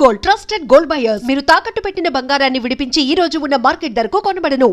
Gold, trusted gold buyers. మీరు తాకట్టు పెట్టిన బంగారాన్ని విడిపించి ఈ రోజు ఉన్న మార్కెట్ ధరకు కొనబడను.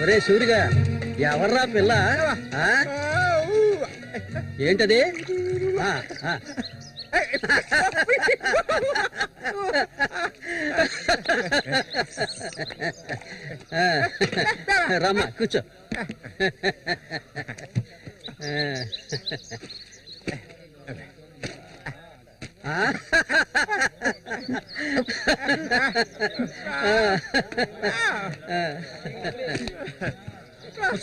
ఒరే సూరిగా, ఎవర్రా పిల్ల? ఏంటది? రమ్మా కూర్చో.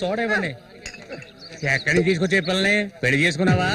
చూడండి ఎక్కడికి తీసుకొచ్చే పిల్లని పెళ్లి చేసుకున్నావా?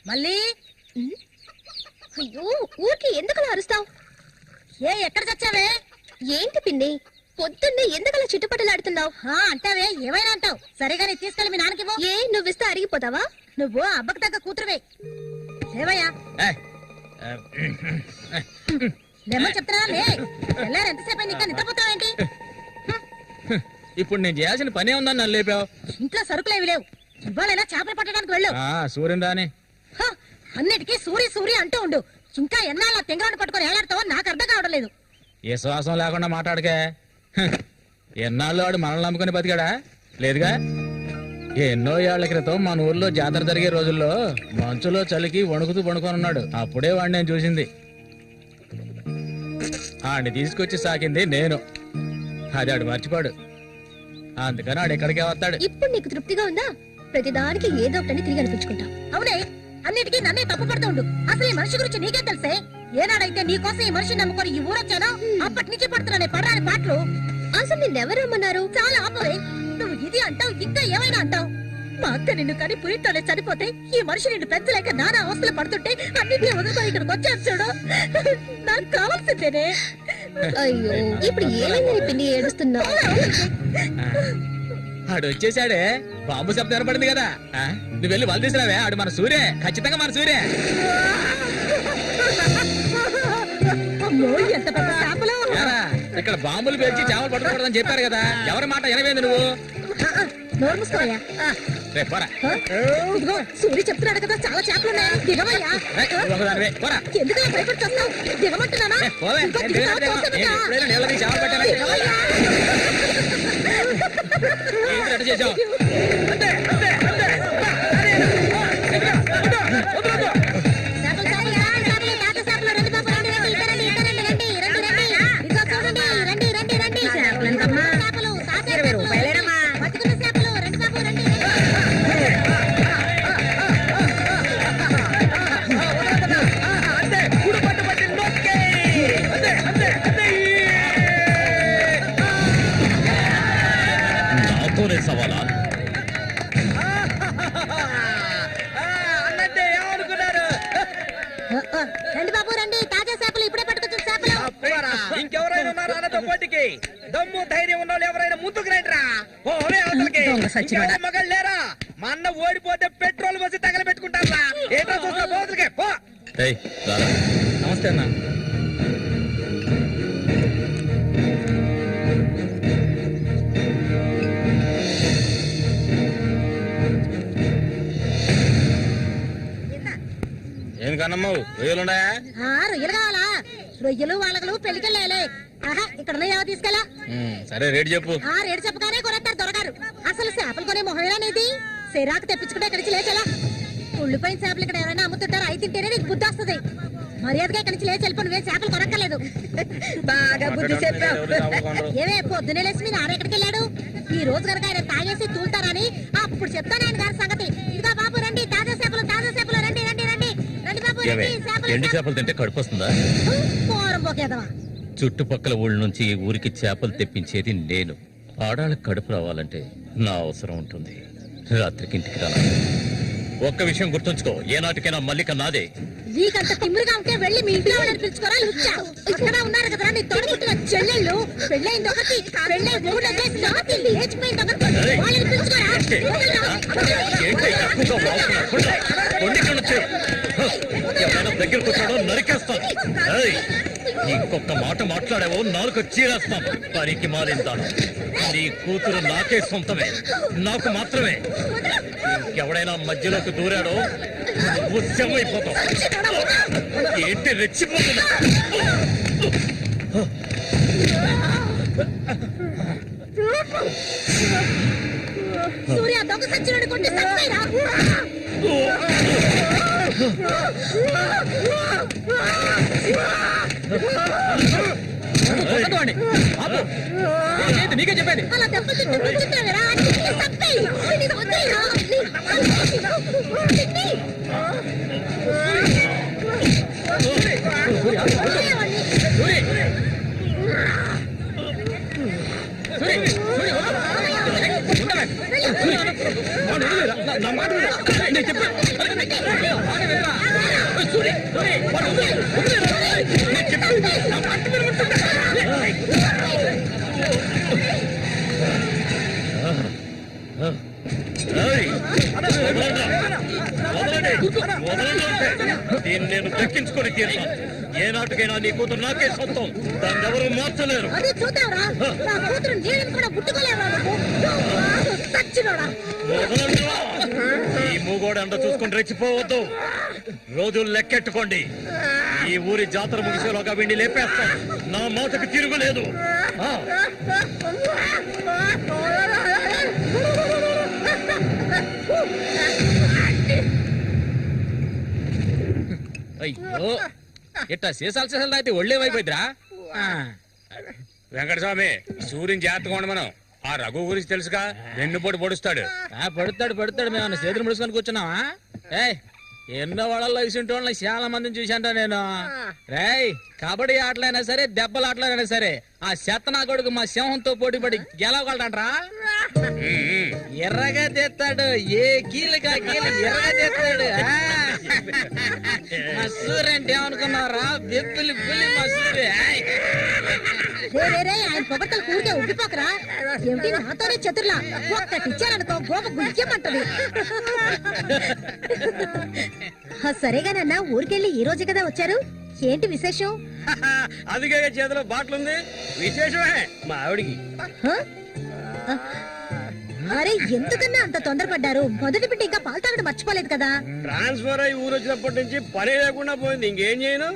మళ్ళీ అయ్యో ఊరికి ఎందుకలా అరుస్తావు? ఎక్కడ చచ్చావే? ఏంటి పిన్ని పొద్దున్నే ఎందుకలా చిట్టుపట్టలాడుతున్నావు? అంటావే ఏమైనా అంటావు. సరేగానే తీసుకెళ్ళి మీ నాన్నకి ఏ నువ్విస్తే అరిగిపోతావా? నువ్వు అబ్బకు తగ్గ కూతురువే. లేవయ్యా లేమని చెప్తున్నా. లే ఎంతసేపు ఇంకా నిద్రపోతావేంటి? ఇప్పుడు నేను చేయాల్సిన పనే ఉందని నన్ను లేపావు. ఇంట్లో సరుకులేవి లేవు. ఇవాళైనా చేపలు పట్టడానికి వెళ్ళు. సూర్యుని రాని అన్నిటికీ సూరి సూరి అంటూ ఉండు. ఇంకా ఎన్నాళ్ళ తెంగరాడు పట్టుకొని ఏలాడతావో నాకు అర్థం కావడం లేదు. ఏ శ్వాసం లేకుండా మాట్లాడకే. ఎన్నాళ్ళు వాడు మనల్ని నమ్ముకుని బతికాడా? లేదుగా. ఎన్నో ఏళ్ల క్రితం మన ఊర్లో జాతర జరిగే రోజుల్లో మంచులో చలికి వణుకుతూ పడుకొని ఉన్నాడు. అప్పుడే వాడిని నేను చూసింది. ఆడిని తీసుకొచ్చి సాకింది నేను. అది ఆడు మర్చిపోడు. అందుకని ఆడు ఎక్కడికే వస్తాడు. ఇప్పుడు నీకు తృప్తిగా ఉందా? ప్రతిదానికి ఏదో ఒకటి తిరిగి అనిపించుకుంటావు. అవునే, అన్నిటికీ నన్నే తప్పు పడుతూ ఉండు. అసలు ఈ మనిషి గురించి నీకే తెలుసే. ఏనాడైతే నీకోసం ఈ మనిషిని నమ్ముకొని ఈ ఊరొచ్చానో అప్పటి నుంచి పడుతున్నానే పడరాని పాటలు. అసలు నిన్నెవరమ్మన్నారు? చాలా ఆపవే. నువ్వు ఇది అంటావు, ఇంకా ఏమైనా అంటావు. మా అక్క నిన్ను కని పురితోనే చనిపోతే ఈ మనిషి నిన్ను పెంచలేక నానా అవస్థలు పడుతుంటే అన్నింటినీ వదులుకొని ఇక్కడికి వచ్చాను చూడు. నాకు కావాల్సిందేనే. అయ్యో ఇప్పుడు ఏమైందని పిన్ని ఏడుస్తున్నావు? ఆడు వచ్చేసాడే. బాంబు శబ్దం ఏర్పడింది కదా. నువ్వు వెళ్ళి వాళ్ళు తీసుకురావే. ఆడు మన సూర్య, ఖచ్చితంగా మన సూర్య. ఎంత పెద్ద ఇక్కడ బాంబులు పేల్చి చేపలు పట్టుకోకూడదని చెప్పారు కదా, ఎవరి మాట వినవేంది నువ్వు? నోరు మూసుకోవయ్యా. రేపు పోరా. ఇదిగో సూర్య చెప్తున్నాడు కదా, చాలా చేపలు ఉన్నాయి, దిగవయ్యా. ఒకదానివే, పోరా. ఎందుకు భయపడి వస్తావు? దిగమంటున్నానా? పోవే. ఇంకా నేను దిగుతావా? దిగను. తోసేదట. నేను ఎప్పుడైనా నీళ్ళ దిగి చేపలు పట్టానా? దిగవయ్యా. ఏంటి అటు చేసావు? చేపలు, చేపలు, తాత చేపలు, రండి బాబు, రండి, రండి, ఇక రండి, ఇక రండి, రండి, రండి, రండి. ఇదిగో చూడండి, రండి, రండి, రండి. చేపలు, తాత 20 రూపాయలేనమ్మా. బతుకున్న చేపలు, రండి బాబు, రండి, రండి. నాతోనే సవాలా? అన్నట్టే ఏమనుకున్నారు? రండి బాబు, రండి, తాజా చేపలు, ఇప్పుడే పట్టుకొచ్చిన చేపలు. పోరా. ఇంకెవరైనా ఉన్నారా అన్నతో పోటీకి? దమ్ము ధైర్యం ఉన్న వాళ్ళు ఎవరైనా ముందుకు రండిరా. పోరే అవతలకి. ఇంకెవరైనా మగాళ్ళు లేరా? మా అన్న ఓడిపోతే పెట్రోల్ పోసి తగలబెట్టుకుంటారా? ఏటో చూస్తా పోతులకే పో. ఏయ్, రారా. నమస్తే అన్న. ఏం కన్నమ్మ రొయ్యలున్నాయా? రొయ్యలు కావాలా? రొయ్యలు వాళ్ళగలు పెళ్లికెళ్ళాలి. ఆహా, ఇక్కడ ఏవో తీసుకెళ్ళా. సరే రేటు చెప్పు. రేటు చెప్పగానే కొనేస్తారు దొరగారు. అసలు చేపలు కొనే మొహమేనేది? సిరాకు తెప్పించుకుంటే ఇక్కడికి లేచెలా. ఉళ్ళిపోయిన చేపలు ఇక్కడ ఎవరైనా అమ్ముతుంటారు, అయి తింటేనే నీకు బుద్ధి వస్తుంది. మర్యాదగా ఇక్కడి నుంచి లేచి వెళ్ళిపో, నువ్వే చేపలు కొనక్కర్లేదు. బాగా బుద్ధి చెప్పావు. ఏవే పొద్దునే లేచి మీరు ఎక్కడికి వెళ్ళాడు? ఈ రోజు కనుక ఆయన తాగేసి తూలుతారని అప్పుడు చెప్తాను ఆయన గారి సంగతి. ఇదిగో బాబు, రండి, తాజా చేపలు, తాజా చేపలు, రండి, రండి, రండి, రండి బాబు, ఏవే, రండి. చేపలు, ఎండి చేపలు తింటే కడుపు వస్తుందా? పోరం పోకేదవా. చుట్టుపక్కల ఊళ్ళ నుంచి ఈ ఊరికి చేపలు తెప్పించేది నేను. ఆడాళ్ళకి కడుపు రావాలంటే నా అవసరం ఉంటుంది. రాత్రికి ఇంటికి రాను. ఒక్క విషయం గుర్తుంచుకో, ఏనాటికైనా మల్లిక నాదే. నీకంత తిమ్మిరిగా ఉంటే వెళ్ళి మీ ఇంట్లో వాళ్ళని పిలుచుకోరా. లుచ్చా ఇక్కడ ఉన్నారు కదా నీ తోడుకుంటున్న చెల్లెళ్ళు. పెళ్ళైంది ఒకటి, పెళ్ళై ఊళ్ళో చేసింది ఒకటి, లేచిపోయింది ఒకటి, వాళ్ళని పిలుచుకోరా. ఏంటి తక్కువగా వాగుతున్నావు? కొండి కణచ్చు. ఎవరైనా దగ్గరకు వచ్చాడో నరికేస్తాను. ఏయ్, ఇంకొక మాట మాట్లాడావో నాలుగు చీరేస్తాను. పనికి మారిందాను. నీ కూతురు నాకే సొంతమే, నాకు మాత్రమే. ఇంకెవడైనా మధ్యలోకి దూరాడో ఉద్యమైపోతావు. ఏంటి రెచ్చిపోతున్నా? సూర్య దొంగ సచ్చినోడి కొట్టి చంపేరా. నీకే చెప్పేది. అలా దెబ్బతి కూర్చుంటావేరా, చంపేయి. వద్దేరా. దీన్ని నేను దక్కించుకొని తీరుతాను. ఏనాటికైనా నీ కూతురు నాకే సొంతం. దాన్ని ఎవరు మార్చలేరు. అదే చూద్దాంరా, నా కూతురు నీళ్ళని కూడా ముట్టుకోలేవా నువ్వు? సచ్చినోడా. ఈ మూగోడు అంత చూసుకుని రెచ్చిపోవద్దు. రోజులు లెక్కెట్టుకోండి. ఈ ఊరి జాతర ముగిసేలోగా వీడిని లేపేస్తాను. నా మాటకు తిరుగులేదు. అయ్యో, ఇట్టా సీసాలు అయితే ఒళ్ళేమైపోయిద్దిరా. వెంకటస్వామి, సూర్యుని జాగ్రత్తగా ఉండి మనం. ఆ రఘు గురించి తెలుసుగా, వెన్నుపోటు పొడుస్తాడు. పడుతాడు మేము చేతులు ముడుచుకొని కూర్చున్నావా? ఏయ్, ఎన్నో వాళ్ళల్లో ఇసుంటి వాళ్ళని చాలా మందిని చూశాంటా నేను. రేయ్, కబడ్డీ ఆటలైనా సరే, దెబ్బల ఆటలైనా సరే, ఆ శతనా కొడుకు మా సింహంతో పోటీపడి గెలవగలడంట్రా. ఎర్రగా తెస్తాడు, ఏ కీలుగా కీలు ఎర్రగా తెస్తాడు. మా సూర్య అంటే ఏమనుకున్నారా? బెబ్బులి పులి మా సూర్య. ఆయన పొగట్టలు కూడితే ఉబ్బిపోకరా. ఏమిటి నాతోనే చతుర్లా? ఒక్కటిచ్చారనుకో గోప గుయ్యమంటది. సరేగానన్నా, ఊరికెళ్ళి ఈ రోజు కదా వచ్చారు. ఏంటి విశేషం? అదిగే చేతిలో బాటిల్ ఉంది, విశేషమే మా ఆవిడికి. హ? అరే ఎందుకన్నా అంత తొందరపడ్డారు? మొదటి బిడ్డ ఇంకా పాలు తాగడం మర్చిపోలేదు కదా? ట్రాన్స్ఫర్ అయ్యి ఊరు వచ్చినప్పటి నుంచి పని లేకుండా పోయింది. ఇంకేం చేయను,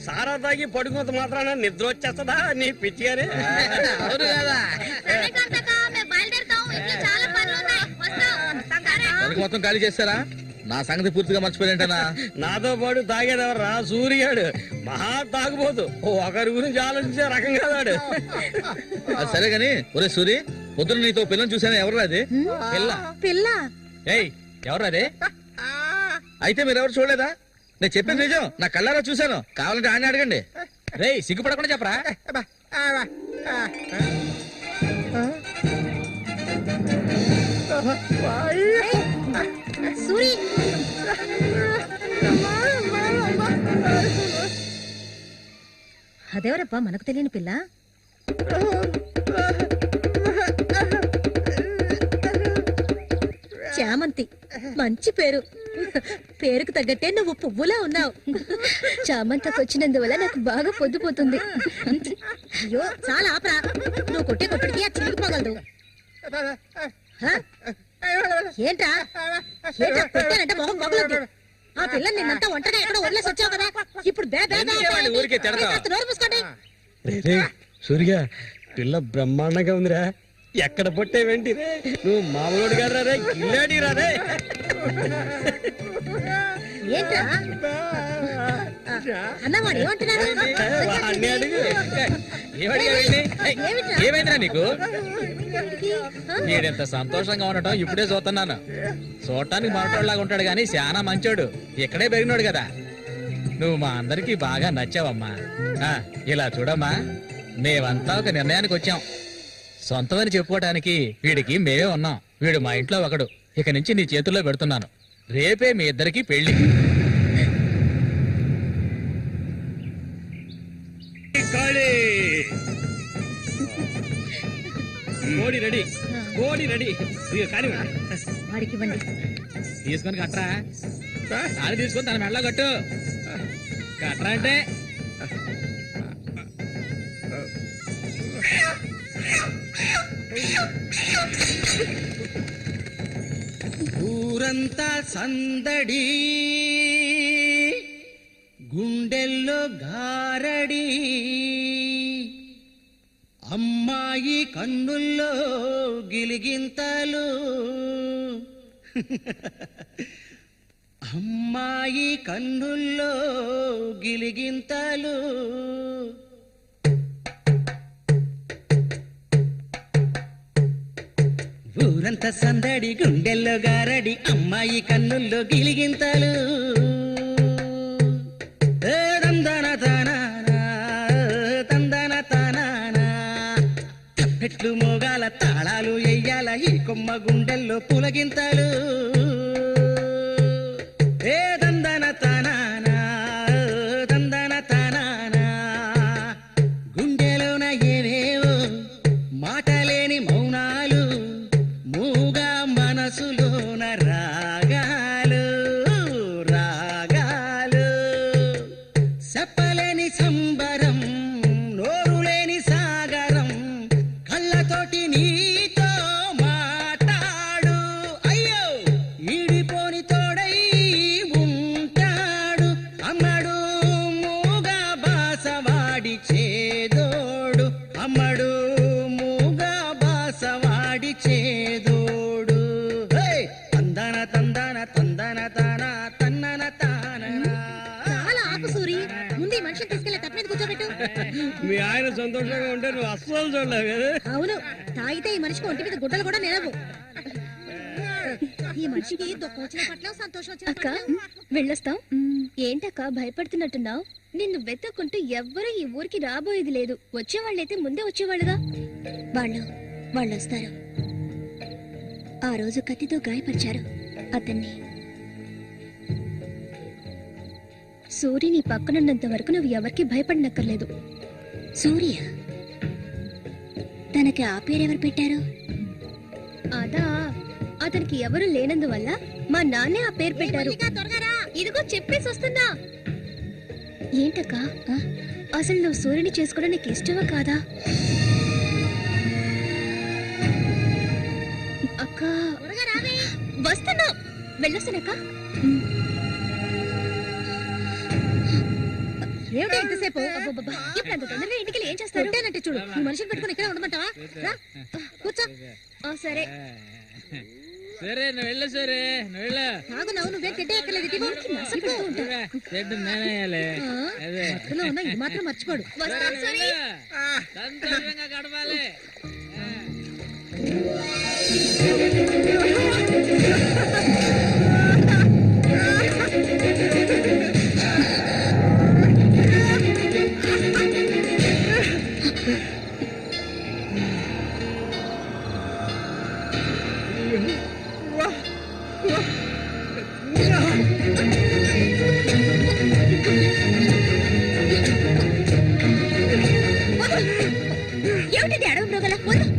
సారా తాగి పడుకున్నంత మాత్రాన నిద్ర వచ్చేస్తుందా నీ పిచ్చిగానే? అవును కదా. తనకి మొత్తం ఖాళీ చేస్తారా? నా సంగతి పూర్తిగా మర్చిపోయింటనా? నాతో పాటు తాగేదెవర్రా? సూర్యాడు మహా తాగుపోతు, ఒకరి గురించి ఆలోచించే రకం కాదాడు. అది సరే గాని, ఒరే సూరి, పొద్దున నీతో పిల్లని చూసాను. ఎవరు అది? పిల్ల? ఏయ్, ఎవరు అది? అయితే మీరెవరు చూడలేదా? నేను చెప్పేది నిజం, నా కళ్ళారా చూశాను. కావాలంటే ఆయన అడగండి. రేయ్, సిగ్గుపడకుండా చెప్పరా? సూరి, అదేవరబ్బా మనకు తెలియని పిల్ల? చామంతి, మంచి పేరు. పేరుకు తగ్గట్టే నువ్వు పువ్వులా ఉన్నావు. చామంతకు వచ్చినందువల్ల నాకు బాగా పొద్దుపోతుంది. అయ్యో చాలా ఆపరా, నువ్వు కొట్టే కొట్టుడికి ఆ చిరిగిపోగలదు. ఏంట్రా ఏంట్రా కొట్టానంటే మొహం మొగలొద్దు. ఆ పిల్లని నిన్నంతా ఒంటరిగా ఎక్కడో వదిలేసి వచ్చావు కదా, ఇప్పుడు ఊరికే తిడతావా? నోరు మూసుకోండి. సూర్య, పిల్ల బ్రహ్మాండంగా ఉందిరా. ఎక్కడ పొట్టేవేంటి రే? నువ్వు మామూలు గారు రే, గిల్లాడి రా రే. ఏంట్రా అన్నవాడు ఏమంటున్నాడు? వాడిని అడుగు. ఏమైందిరా నీకు? మీరెంత సంతోషంగా ఉండటం ఇప్పుడే చూస్తున్నాను. చూడటానికి మనటోళ్ళలాగా ఉంటాడు గాని చాలా మంచోడు. ఇక్కడే పెరిగినాడు కదా. నువ్వు మా అందరికి బాగా నచ్చావమ్మా. ఇలా చూడమ్మా, మేమంతా ఒక నిర్ణయానికి వచ్చాం. సొంతమని చెప్పుకోవటానికి వీడికి మేమే ఉన్నాం. వీడు మా ఇంట్లో ఒకడు. ఇక నుంచి నీ చేతుల్లో పెడుతున్నాను. రేపే మీ ఇద్దరికి పెళ్లి. కోడి రెడీ, కోడి రెడీ. కానీ వాడికి ఇవ్వండి. తీసుకొని కట్టరా. తాళి తీసుకొని తన మెడలో కట్టు. కట్టరా అంటే ఊరంతా సందడి, గుండెల్లో గారడి, అమ్మాయి కన్నుల్లో గిలిగింతలు, అమ్మాయి కన్నుల్లో గిలిగింతలు. ఊరంతా సందడి, గుండెల్లో గారడి, అమ్మాయి కన్నుల్లో గిలిగింతలు. తందన తానానా, తందన తానానా. తప్పెట్లు మోగాల, తాళాలు ఎయ్యాల, ఈ కొమ్మ గుండెల్లో పులగింతలు. తందన తానానా, తందన తానానా. గుండెలోన ఏవేవో మాటలేని మౌనాలు, మూగా మనసులోన రాగాలు, రాగాలు. చెప్పలేని సంబరం, నోరులేని సాగరం, కళ్ళతోటి నీతో మాట్లాడు. అయ్యో ఈడిపోని తోడై ఉంటాడు, అమ్మడు మూగా బాసవాడి చేదోడు, అమ్మడు మూగా బాసవాడి చేదోడు. తందన తందన తందన తాన తన్నన తాన. చాలా ఆపు సూరి, ముందు ఈ మనిషిని తీసుకెళ్లి తప్ప మీద కూర్చోబెట్టు. మీ ఆయన సంతోషంగా ఉంటే నువ్వు అస్సలు చూడలేవు కదా. అవును, తాగితే ఈ మనిషికి ఒంటి మీద గుడ్డలు కూడా నిలవు. ఈ మనిషికి దుఃఖం వచ్చిన పట్ల, సంతోషం వచ్చిన అక్క వెళ్ళొస్తాం. ఏంటక్క భయపడుతున్నట్టున్నావు? నిన్ను వెతుక్కుంటూ ఎవ్వరూ ఈ ఊరికి రాబోయేది లేదు. వచ్చేవాళ్ళైతే ముందే వచ్చేవాళ్ళుగా. వాళ్ళు వస్తారు. ఆ రోజు కత్తితో గాయపరిచారు అతన్ని. సూర్య నీ పక్కనున్నంత వరకు నువ్వు ఎవరికి భయపడనక్కర్లేదు. సూర్య తనకి ఆ పేరెవరు పెట్టారు? అదా, అతనికి ఎవరు లేనందువల్ల మా నాన్నే ఆ పేరు పెట్టారు. ఇదిగో చెప్పేసి వస్తున్నా. ఏంటక్క అసలు నువ్వు సూర్యుని చేసుకోవడం నీకు ఇష్టమా కాదా? అక్క వస్తున్నా, వెళ్ళొస్తానక్క. ఏమిటి ఎంతసేపు? అబ్బబ్బబ్బా, ఇప్పుడు అంత తొందరగా ఇంటికి వెళ్ళి ఏం చేస్తారు? అంటే చూడు, నీ మనిషిని పెట్టుకుని ఇక్కడే ఉండమంటావా? రా, కూర్చో. సరే. సరే నువ్వు వెళ్ళు, సరే నువ్వు వెళ్ళు. ఆగు, నువ్వేం తిట్టే ఎక్కర్లేదు. ఇటు ఇవ్వు. మసలు పెడుతూ ఉంటా. చెట్టు నేనే వేయాలి. అదే మత్తులో ఉన్నా ఇది మాత్రం మర్చిపోడు. వస్తాను సూరి. సంతోషంగా గడపాలి. ఏమిటిది అడవి మృగల? వద్దు.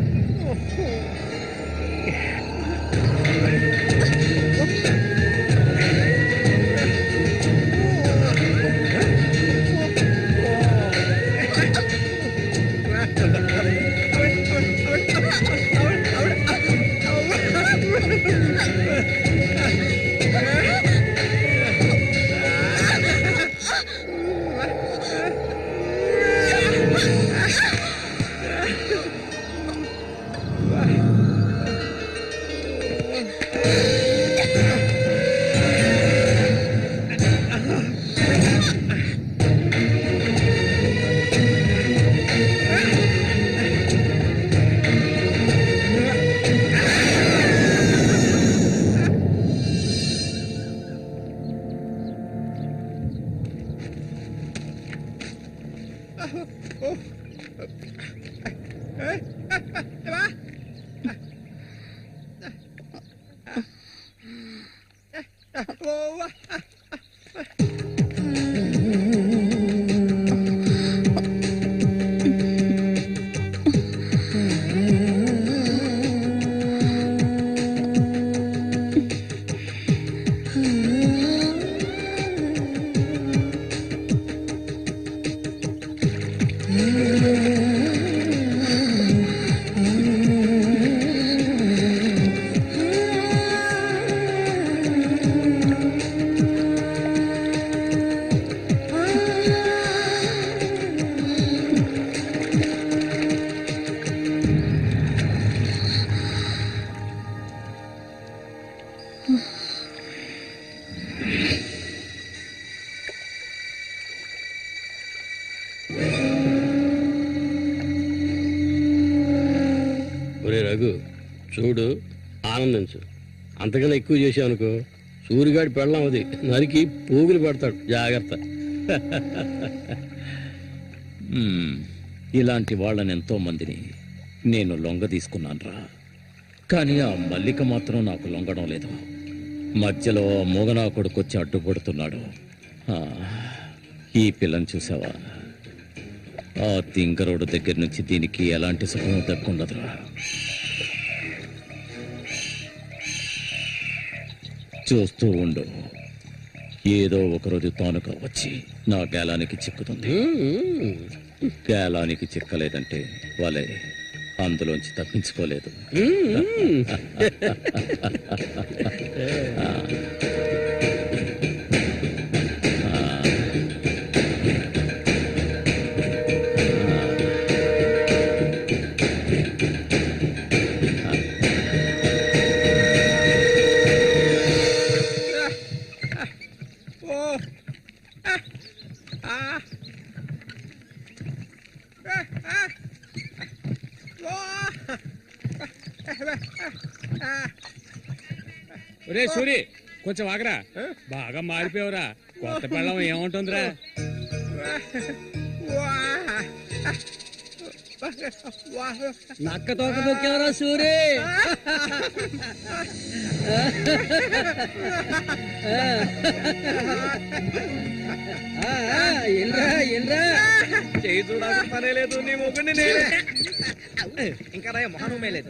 ఒరే రఘు, చూడు, ఆనందించు. అంతకన్నా ఎక్కువ చేసావు అనుకో, సూరిగాడి పెళ్ళం అది నరికి పోగులు పెడతాడు. జాగ్రత్త. ఇలాంటి వాళ్ళని ఎంతో మందిని నేను లొంగ తీసుకున్నానురా. కానీ ఆ మల్లిక మాత్రం నాకు లొంగడం లేదు. మధ్యలో ఆ మూగనా కొడుకొచ్చి అడ్డుపడుతున్నాడు. ఈ పిల్లని చూసావా? ఆ తింగరోడు దగ్గర నుంచి దీనికి ఎలాంటి సుఖం దక్కుండదురా. చూస్తూ ఉండు, ఏదో ఒకరోజు తానుగా వచ్చి నా గేలానికి చిక్కుతుంది. గేలానికి చిక్కలేదంటే వాళ్ళే అందులోంచి తప్పించుకోలేదు. ఒరే సూరి, కొంచెం ఆగరా. బాగా మారిపోయావురా. కొత్త పెళ్ళం ఏముంటుందిరా? నక్క తోక తొక్కేవరా సూరి. చేయి చూడాల్సిన పనే లేదు, నీ మొగ్గుని నేనే. ఇంకా మొహనమే లేదు.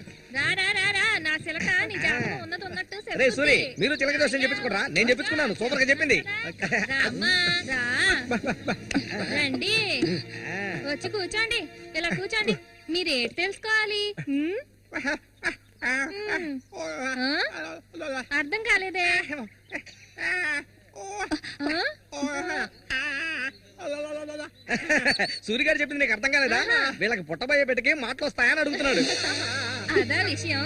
నా చిలక నీ జాతకం ఉన్నది ఉన్నట్టు రే సూరి, మీరు చిలక దోషం చెప్పించుకోరా? నేను చెప్పించుకున్నాను, సూపర్ గా చెప్పింది. రా రండి వచ్చి కూర్చోండి. ఇలా కూర్చోండి. మీరు ఏంటి తెలుసుకోవాలి? అర్థం కాలేదే? సూర్యగారు చెప్పింది నీకు అర్థం కాలేదా? వీళ్ళకి పుట్టబోయే బిడ్డకి మాటలు వస్తాయని అడుగుతున్నాడు. అదా విషయం.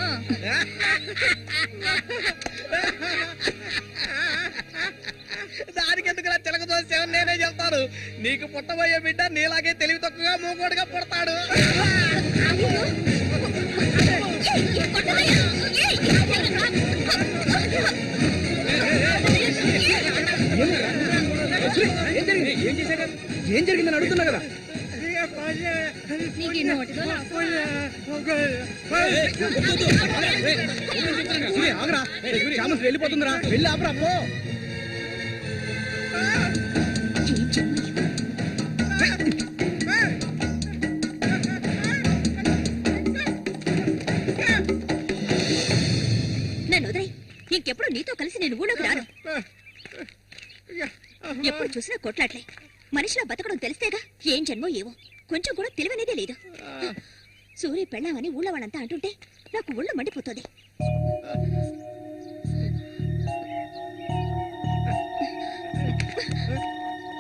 దానికి ఎందుకు చిలక దోసేవ నేనే చెప్తాను. నీకు పుట్టబోయే బిడ్డ నీలాగే తెలివి తక్కువగా మూకోడుగా పుడతాడు. ఏం జరిగిందని అడుగుతున్నా కదా. నీకు ఈ నోటితో ఆగరా, వెళ్ళిపోతుందిరా, వెళ్ళి ఆపరా పో. నన్ను వదిలే. ఇంకెప్పుడు నీతో కలిసి నేను ఊళ్ళోకి రాను. ఎప్పుడు చూసినా కొట్లాట్లే. మనిషిలా బతకడం తెలిస్తేగా. ఏం జన్మో ఏవో, కొంచెం కూడా తెలివనేదే లేదు. సూర్య పెళ్ళామని ఊళ్ళో వాళ్ళంతా అంటుంటే నాకు ఒళ్ళు మండిపోతుంది.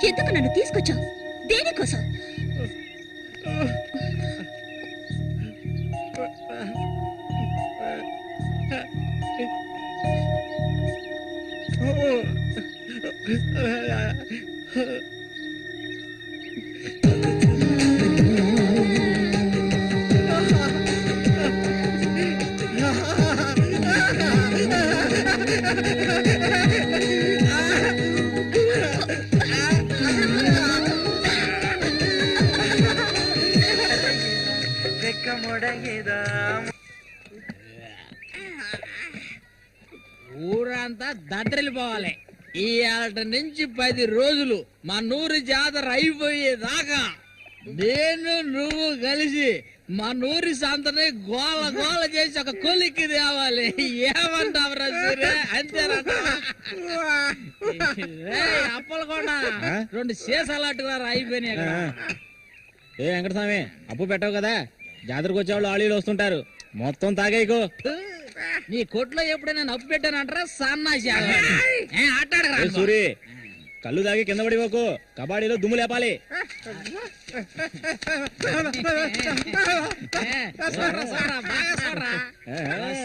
ఎందుకు నన్ను తీసుకొచ్చావు? దేనికోసం? ఊరంతా దద్దరిల్లిపోవాలి. ఈ ఆట నుంచి 10 రోజులు మా నూరు జాతర అయిపోయేదాకా నేను నువ్వు కలిసి మా నూరి సంతని గోల గోల చేసి ఒక కొలిక్కి తేవాలి. ఏమంటావురా సూర్య? అంతేనంట. అప్పలు కూడా 2 సీసాలట్టుకున్నారు అయిపోయినాయి. ఏ వెంకటస్వామి, అప్పు పెట్టావు కదా, జాతరకు వచ్చేవాళ్ళు ఆళీలు వస్తుంటారు, మొత్తం తాగేయకు. నీ కొట్లో ఎప్పుడైనా నప్పు పెట్టానంటారా? సన్నాసి సూరి, కళ్ళు తాగి కింద పడిపోకు, కబాడీలో దుమ్ము లేపాలి.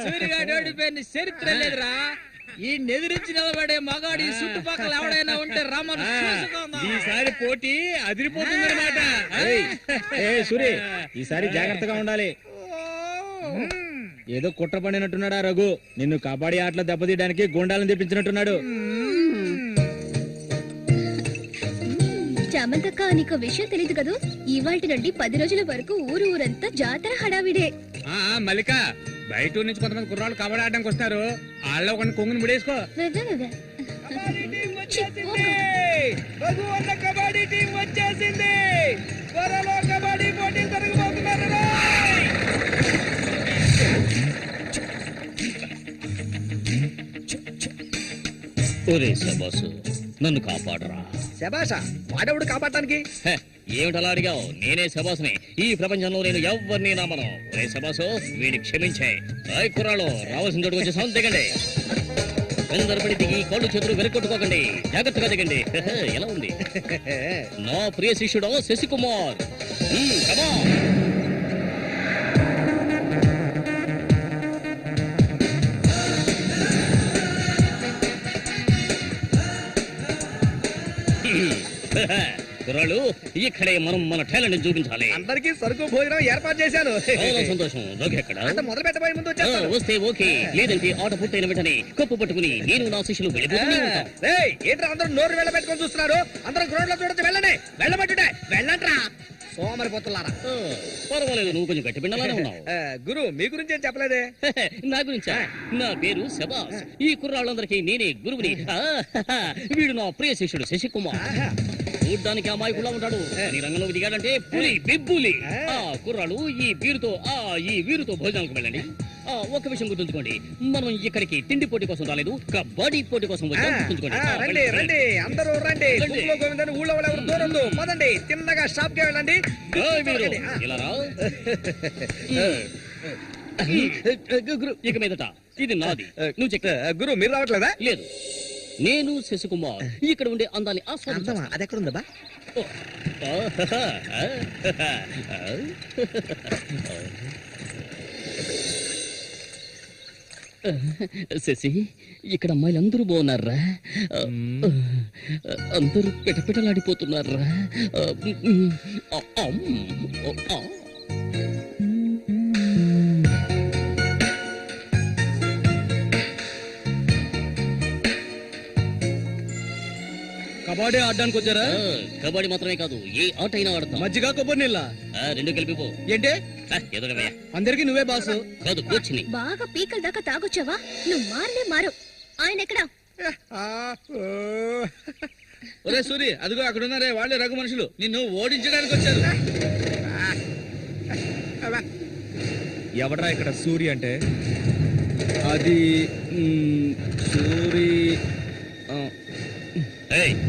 సూర్యగాడు ఓడిపోయిన చరిత్ర లేదురా. ఈ నెదిరించి నిలబడే మగాడు ఈ చుట్టుపక్కల ఎవడైనా ఉంటే రమ్మను. ఈసారి పోటీ అదిరిపోతుంది అనమాట. సూరి, ఈసారి జాగ్రత్తగా ఉండాలి. ఏదో కుట్ర పడినట్టున్నాడా రఘు? నిన్ను కబడ్డీ ఆటలో దెబ్బతీయడానికి గుండాలను తెప్పించినట్టున్నాడు. చామంతక్క, నీకు విషయం తెలీదు కదూ? ఇవాటి నుండి 10 రోజుల వరకు ఊరంతా జాతర హడావిడే. మల్లిక, బయట ఊరు నుంచి కొంతమంది కుర్రాళ్ళు కబడ్డీ ఆడడానికి వస్తారు. వాళ్ళ కొన్ని కొంగుని ముడేసుకో. కబడ్డీ టీం వచ్చేసింది. త్వరలో కబడ్డీ పోటీలు జరగబోతున్నారు. ఒరే శబాసు, నన్ను కాపాడరా. శబాషా? వాడెవడు కాపాడటానికి? ఏమిటలా అడిగావు? నేనే శబాసుని. ఈ ప్రపంచంలో నేను ఎవరిని నమ్మను. ఒరే శబాసు, వీడిని క్షమించే. కుర్రాళ్ళు రావాల్సిన చోటుకు వచ్చి సౌండ్ దిగండి. వెందరపడి దిగి కళ్ళు చేతులు వెనకొట్టుకోకండి. జాగ్రత్తగా దిగండి. ఎలా ఉంది? నా ప్రియ శిష్యుడు శశికుమార్. కుర్రాళ్ళు, ఇక్కడే మనం మన టాలెంట్ చూపించాలి. అందరికీ సరుకు భోజనం ఏర్పాటు చేశాను. చాలా సంతోషం. ఎక్కడ మొదలు పెట్టబోయే ముందు వస్తే ఓకే, లేదంటే ఆట పూర్తయిన వెంటనే కప్పు పట్టుకుని నేను నా శిష్యులు వెళ్ళిపోతూనే ఉంటాం. ఏంట్రా అందరూ నోరు వెళ్ళబెట్టుకొని చూస్తున్నారు? అందరూ గ్రౌండ్ లో చూడొచ్చు. వెళ్ళండి, వెళ్ళబట్టుంటే వెళ్ళంట్రా సోమరిపోతున్నారా. పర్వాలేదు, నువ్వు కొంచెం గట్టి పిండలానే ఉన్నావు. గురు, మీ గురించి ఏం చెప్పలేదే? నా గురించా? నా పేరు శబాస్. ఈ కుర్రాళ్ళందరికీ నేనే గురువుని. వీడు నా ప్రియ శిష్యుడు శశికుమార్. చూడ్డానికి అమాయకులా ఉంటాడు. నీ రంగంలో దిగాడంటే పులి బిబ్బులి. కుర్రాళ్ళు, ఈ వీరుతో భోజనాలకు వెళ్ళండి. ఒక విషయం గుర్తుంచుకోండి, మనం ఇక్కడికి తిండి పోటీ కోసం రాలేదు, కబడ్డీ పోటీ కోసం వచ్చాం. గుర్తుంచుకోండి. రండి రండి అందరూ రండి. గుంపులో గోవిందని ఊళ్ళో వాళ్ళు ఎవరు దూరందు పదండి. తిన్నగా షాప్ కి వెళ్ళండి. ఇలా రా. ఇక మీదట ఇది నాది. నువ్వు చెక్. గురు మీరు రావట్లేదా? లేదు, నేను శశికుమార్ ఇక్కడ ఉండే అందాన్ని ఆస్వాదించా. అది ఎక్కడ ఉందా? శశి, ఇక్కడ అమ్మాయిలు అందరూ బాగున్నారా? అందరూ పిటపిటలాడిపోతున్నారా? కబడ్డీ ఆడడానికి వచ్చారా? కబడ్డీ మాత్రమే కాదు, ఏ ఆట అయినా ఆడతాం. మజ్జిగ కొబ్బరి నీళ్ళ రెండు కలిపిపో. ఏంటి? ఎదురవయ్యా. అందరికి నువ్వే బాసు కాదు, కూర్చుని. బాగా పీకల దాకా తాగొచ్చావా? నువ్వు మారనే మారు. ఆయన ఎక్కడా? ఒరే సూరి, అదిగో అక్కడ ఉన్నారే, వాళ్ళే రఘు మనుషులు నిన్ను ఓడించడానికి వచ్చారు. ఎవడ్రా ఇక్కడ సూరి అంటే? అది సూరి.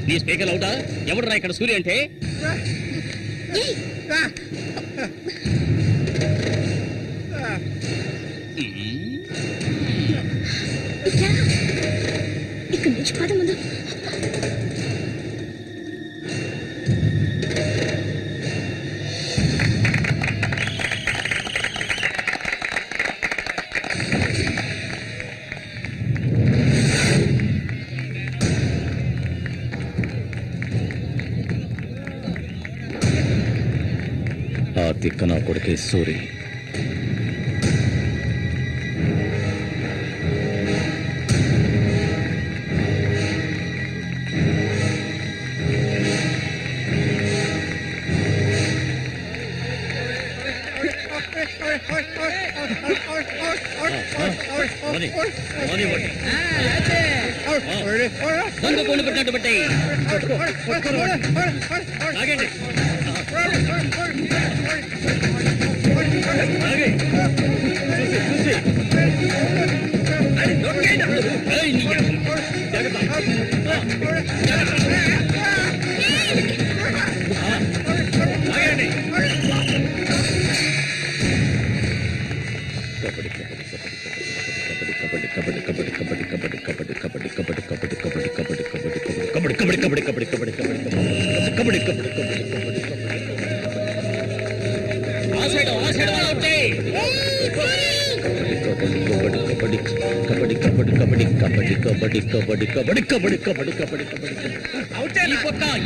నీ స్పీకర్ అవుతా? ఎవడరా ఇక్కడ సూర్య అంటే? ఇక్కడ నుంచి పద ముందు. ఆ తిక్క నా కొడుకే సూరి. దొంగ కోళ్ళు పెట్టినట్టు పెట్టాయి. ఆగండి.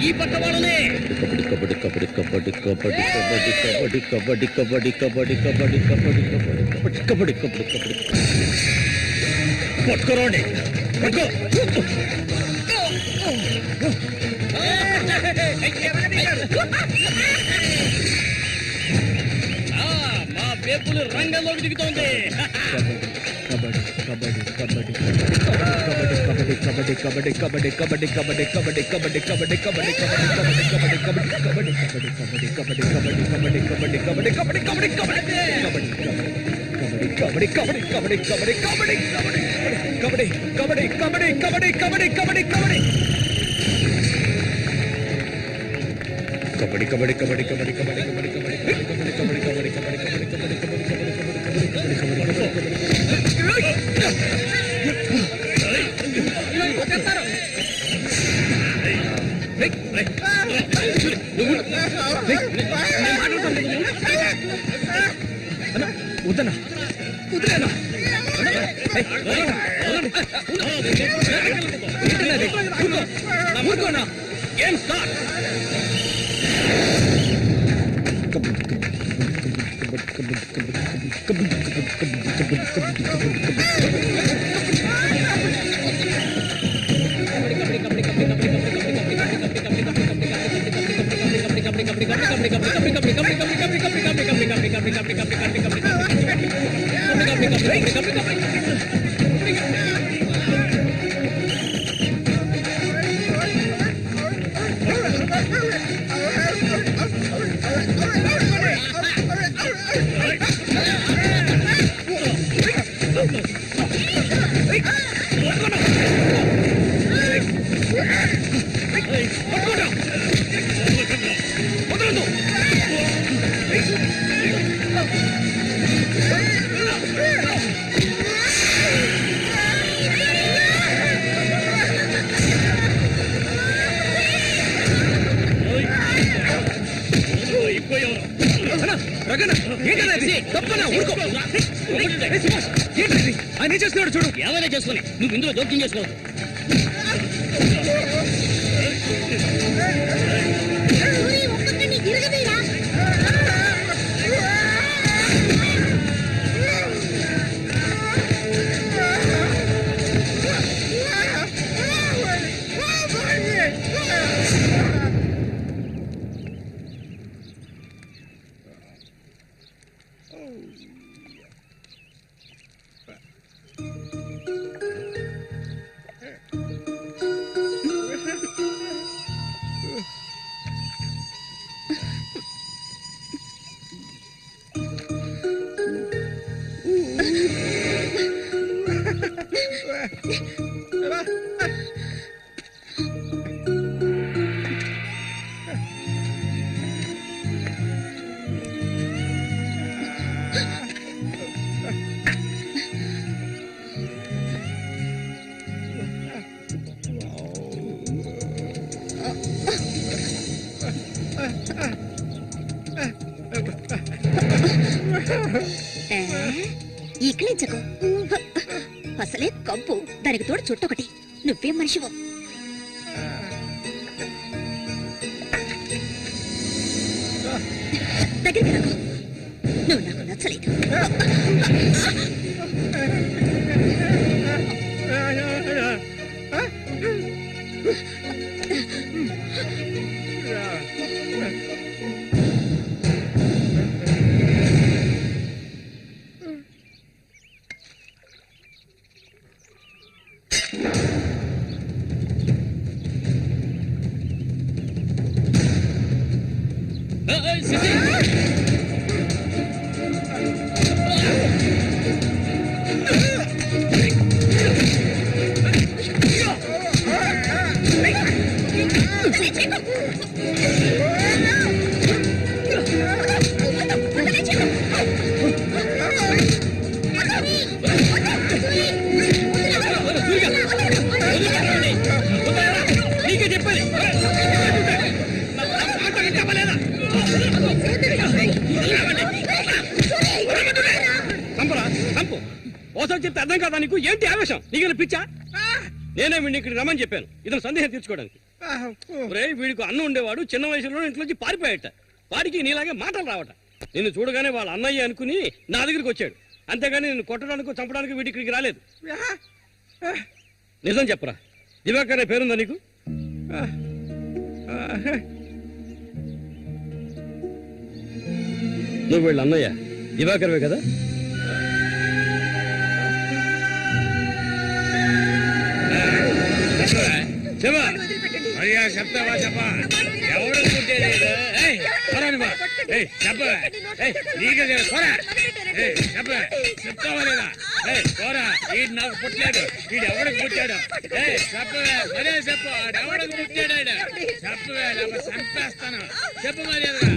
ఈ పక్క వాళ్ళనే పట్టుకోరండి. మా పేపులు రంగంలోకి దిగుతోంది. వద్దనా వదిలేనా ఊరుకోనా ఏం స్టార్ట్ ఆయన చేస్తున్నాడు చూడు. ఏమైనా చేసుకుని నువ్వు ఇందులో జోక్యం చేసుకోవద్దు. ఒక్కొక్కరిని తిరగదీరా. ఈకలించకు, అసలే కంపు, దానికి తోడు చుట్టొకటి. నువ్వేం మనిషివో. దగ్గరికి రాకు, నువ్వు నాకు నచ్చలేదు. ఓసారి చెప్తే అర్థం కాదా నీకు? ఏంటి ఆవేశం? నీకు పిచ్చా? నేనే వీడిని ఇక్కడికి రమ్మని చెప్పాను, ఇతను సందేహం తీర్చుకోవడానికి. వీడికి అన్న ఉండేవాడు, చిన్న వయసులో ఇంట్లోంచి పారిపోయాట. వాడికి నీలాగే మాటలు రావట. నిన్ను చూడగానే వాళ్ళ అన్నయ్య అనుకుని నా దగ్గరికి వచ్చాడు, అంతేగాని నిన్ను కొట్టడానికి చంపడానికి వీడి ఇక్కడికి రాలేదు. నిజం చెప్పరా, దివాకర్ అనే పేరుందా నీకు? నువ్వు వీళ్ళ అన్నయ్య దివాకర్వే కదా? చెప్తావా? చెప్పా, ఎవరు చెప్తావా లేదా? పోరా, వీడు నాకు పుట్టలేదు, వీడు ఎవడికి పుట్టాడు? చెప్పవే, మరే చెప్పు, ఎవడికి పుట్టాడు? చెప్పవే, చంపేస్తాను. చెప్పు మర్యాదగా.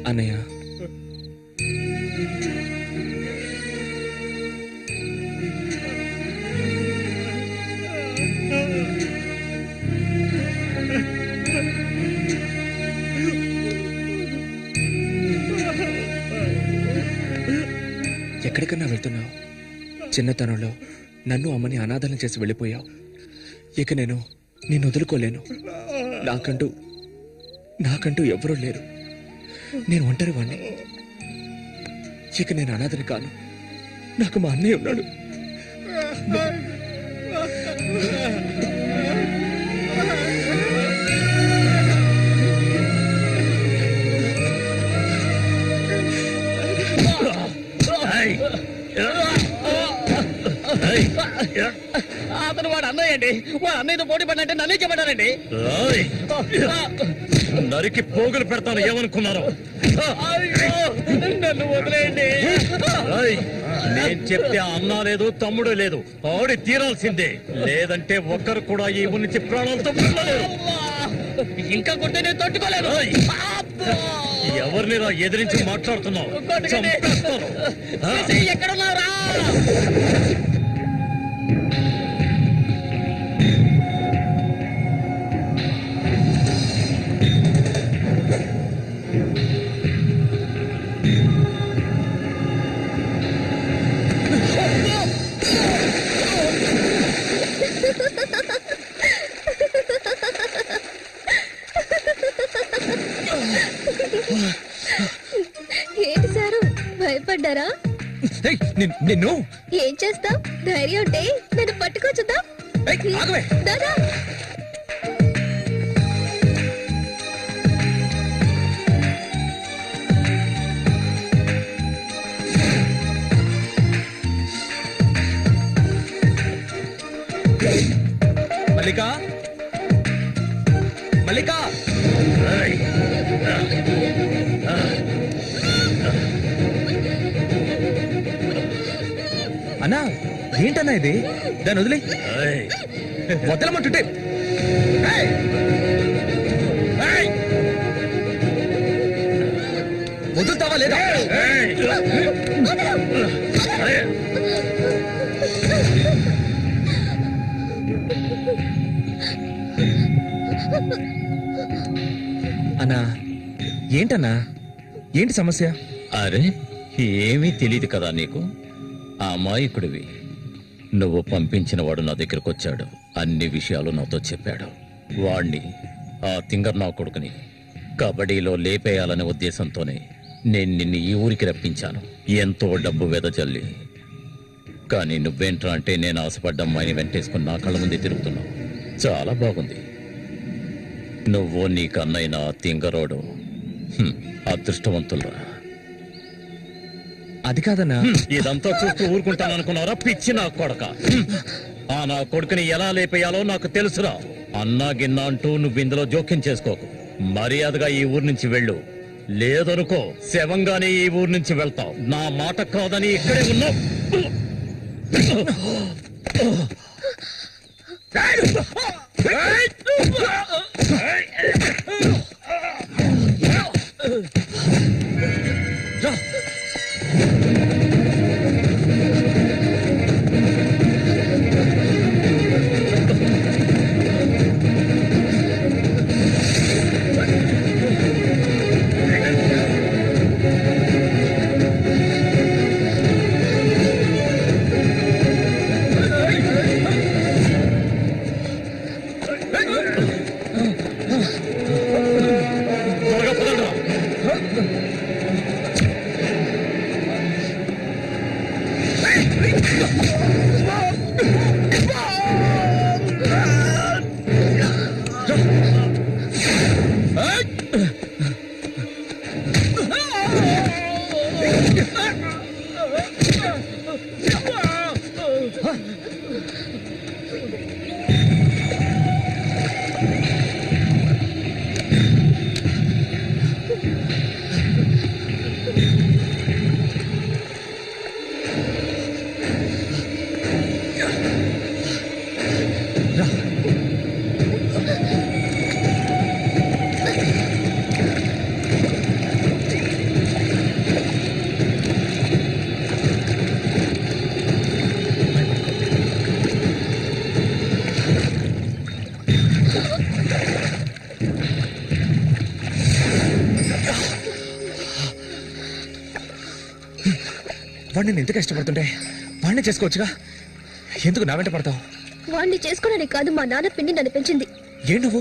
అన్నయ్య, ఎక్కడికన్నా వెళ్తున్నావు? చిన్నతనంలో నన్ను అమ్మని అనాథలం చేసి వెళ్ళిపోయావు. ఇక నేను నిన్ను వదులుకోలేను. నాకంటూ ఎవరూ లేరు. నేను ఒంటరి వాణ్ణి. ఇక నేను అనాథని కాను. నాకు మా అన్నయ్య ఉన్నాడు. అతను వాడు అన్నయ్య అండి. వాడు అన్నయ్యతో పోటీ పడినంటే నన్నే చెప్పాడండి. నరికి పోగులు పెడతాను ఏమనుకున్నారు? నన్ను వదిలేయండి. నేను చెప్తే అన్న లేదు తమ్ముడు లేదు, ఆడి తీరాల్సిందే. లేదంటే ఒక్కరు కూడా ఈ ఊరి నుంచి ప్రాణాలతో వెళ్ళలేరు. ఇంకా కొట్టే నేను తట్టుకోలేను. ఎవరిని రా ఎదిరించి మాట్లాడుతున్నావు? ఎక్కడున్నారా? ఏంటి సారు భయపడ్డారా? నిన్ను ఏం చేస్తావ్? ధైర్యం ఉంటే నన్ను పట్టుకోవచ్చుదా? దాదా మల్లికా, మల్లికా, అన్నా ఏంటన్నా ఇది? దాన్ని వదిలే. వదలమంటుంటే వదులుతావా లేదా? అన్నా ఏంటన్నా, ఏంటి సమస్య? అరే ఏమీ తెలియదు కదా నీకు? అమాయకుడివి. నువ్వు పంపించిన వాడు నా దగ్గరకు వచ్చాడు, అన్ని విషయాలు నాతో చెప్పాడు. వాణ్ణి, ఆ తింగర్ నా కొడుకుని కబడ్డీలో లేపేయాలనే ఉద్దేశంతోనే నేను నిన్ను ఈ ఊరికి రప్పించాను, ఎంతో డబ్బు వెదజల్లి. కానీ నువ్వేంట్రా అంటే నేను ఆశపడ్డ అమ్మాయిని వెంటేసుకుని నా కళ్ళ ముందే తిరుగుతున్నావు. చాలా బాగుంది. నువ్వు నీ కన్నైన తింగరోడు అదృష్టవంతులరా. అది కాదన్నా. ఇదంతా చూస్తూ ఊరుకుంటాననుకున్నారా పిచ్చి నా కొడక? ఆ నా కొడుకుని ఎలా లేపేయాలో నాకు తెలుసురా. అన్నా గిన్నా అంటూ నువ్వు ఇందులో జోక్యం చేసుకోకు. మర్యాదగా ఈ ఊరు నుంచి వెళ్ళు. లేదనుకో శవంగానే ఈ ఊరు నుంచి వెళ్తావు. నా మాట కాదని ఇక్కడే ఉన్నావు. వాడిని నేను ఎందుకు ఇష్టపడుతుంటే వాడిని చేసుకోవచ్చుగా, ఎందుకు నా వెంట పడతావు? వాడిని చేసుకోవడానికి కాదు, మా నాన్న పిండి నన్ను పెంచింది. ఏ నువ్వు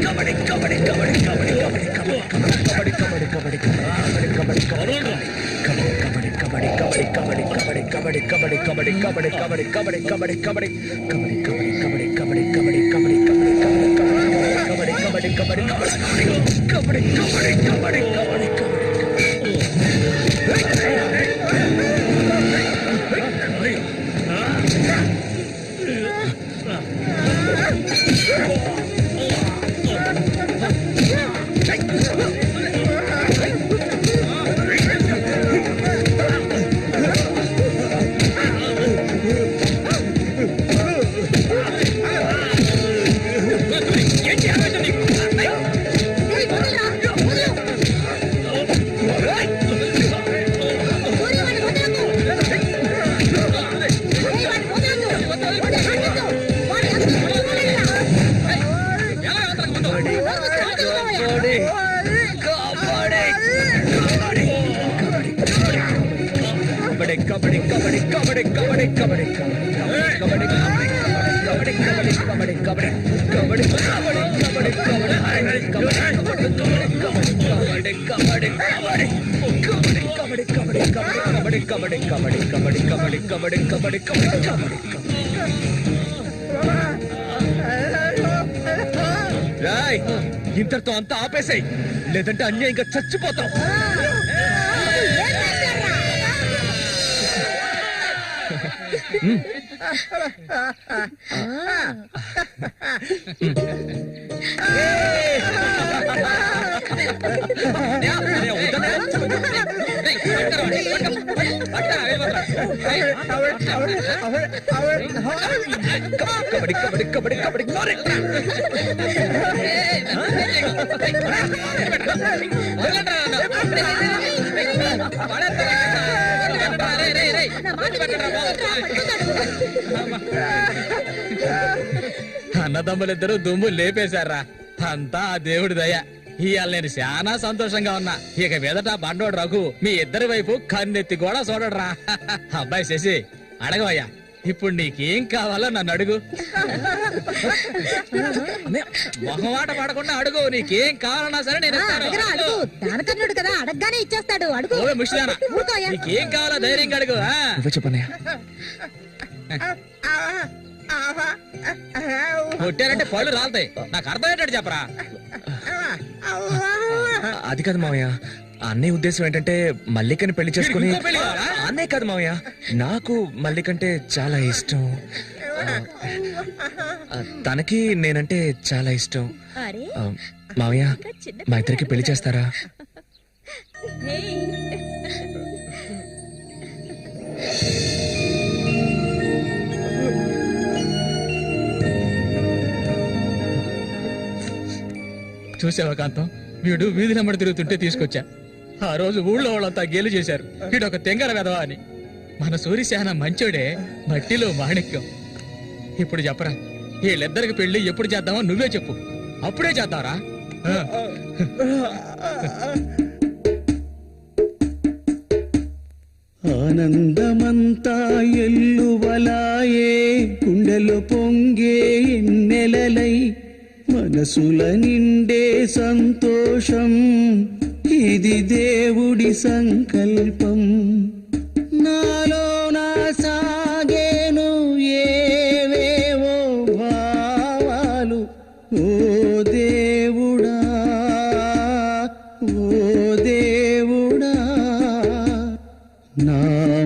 ఇంతటితో అంతా ఆపేసాయి, లేదంటే అన్యాయంగా చచ్చిపోతాం. అన్నదమ్ములిద్దరూ దుమ్ము లేపేశారా, అంతా ఆ దేవుడి దయ. ఇవాళ నేను చాలా సంతోషంగా ఉన్నా. ఇక మీదట బండోడు రఘు మీ ఇద్దరి వైపు కన్నెత్తి కూడా చూడరా. అబ్బాయి శశి, అడగవయ్యా, ఇప్పుడు నీకేం కావాలో నన్ను అడుగు. మొహమాట పడకుండా అడుగు, నీకేం కావాలన్నా సరే నేను దానకర్ణుడు కదా, అడగగానే ఇచ్చేస్తాడు. అడుగు. ముష్టిదానా, నీకేం కావాలో ధైర్యంగా అడుగు. చెప్పనయ్యా. కొట్టారంటే పళ్ళు రాలుతాయి. నాకు అర్థమయ్యేటట్టు చెప్పరా. అది కాదు మావయ్య, అన్నయ్య ఉద్దేశం ఏంటంటే మల్లికని పెళ్లి చేసుకుని. అన్నయ్య కాదు మావయ్య, నాకు మల్లికంటే చాలా ఇష్టం. తనకి నేనంటే చాలా ఇష్టం. మావయ్య, మా ఇద్దరికి పెళ్లి చేస్తారా? చూసావా కాంతం, వీడు వీధి నెమ్మడి తిరుగుతుంటే తీసుకొచ్చా. ఆ రోజు ఊళ్ళో వాళ్ళంతా గేలు చేశారు, వీడు ఒక తెంగర వెధవా అని. మన సూర్యశాన మంచోడే, మట్టిలో మాణిక్యం. ఇప్పుడు చెప్పరా, వీళ్ళిద్దరికి పెళ్లి ఎప్పుడు చేద్దామో నువ్వే చెప్పు, అప్పుడే చేద్దారా. ఆనందమంతా ఎల్లువలాయే, గుండెలు పొంగే ఎన్నెలలై, మనసుల నిండే సంతోషం, ఇది దేవుడి సంకల్పం. నాలో నా సాగేను ఏవేవో భావాలు, ఓ దేవుడా, ఓ దేవుడా, నా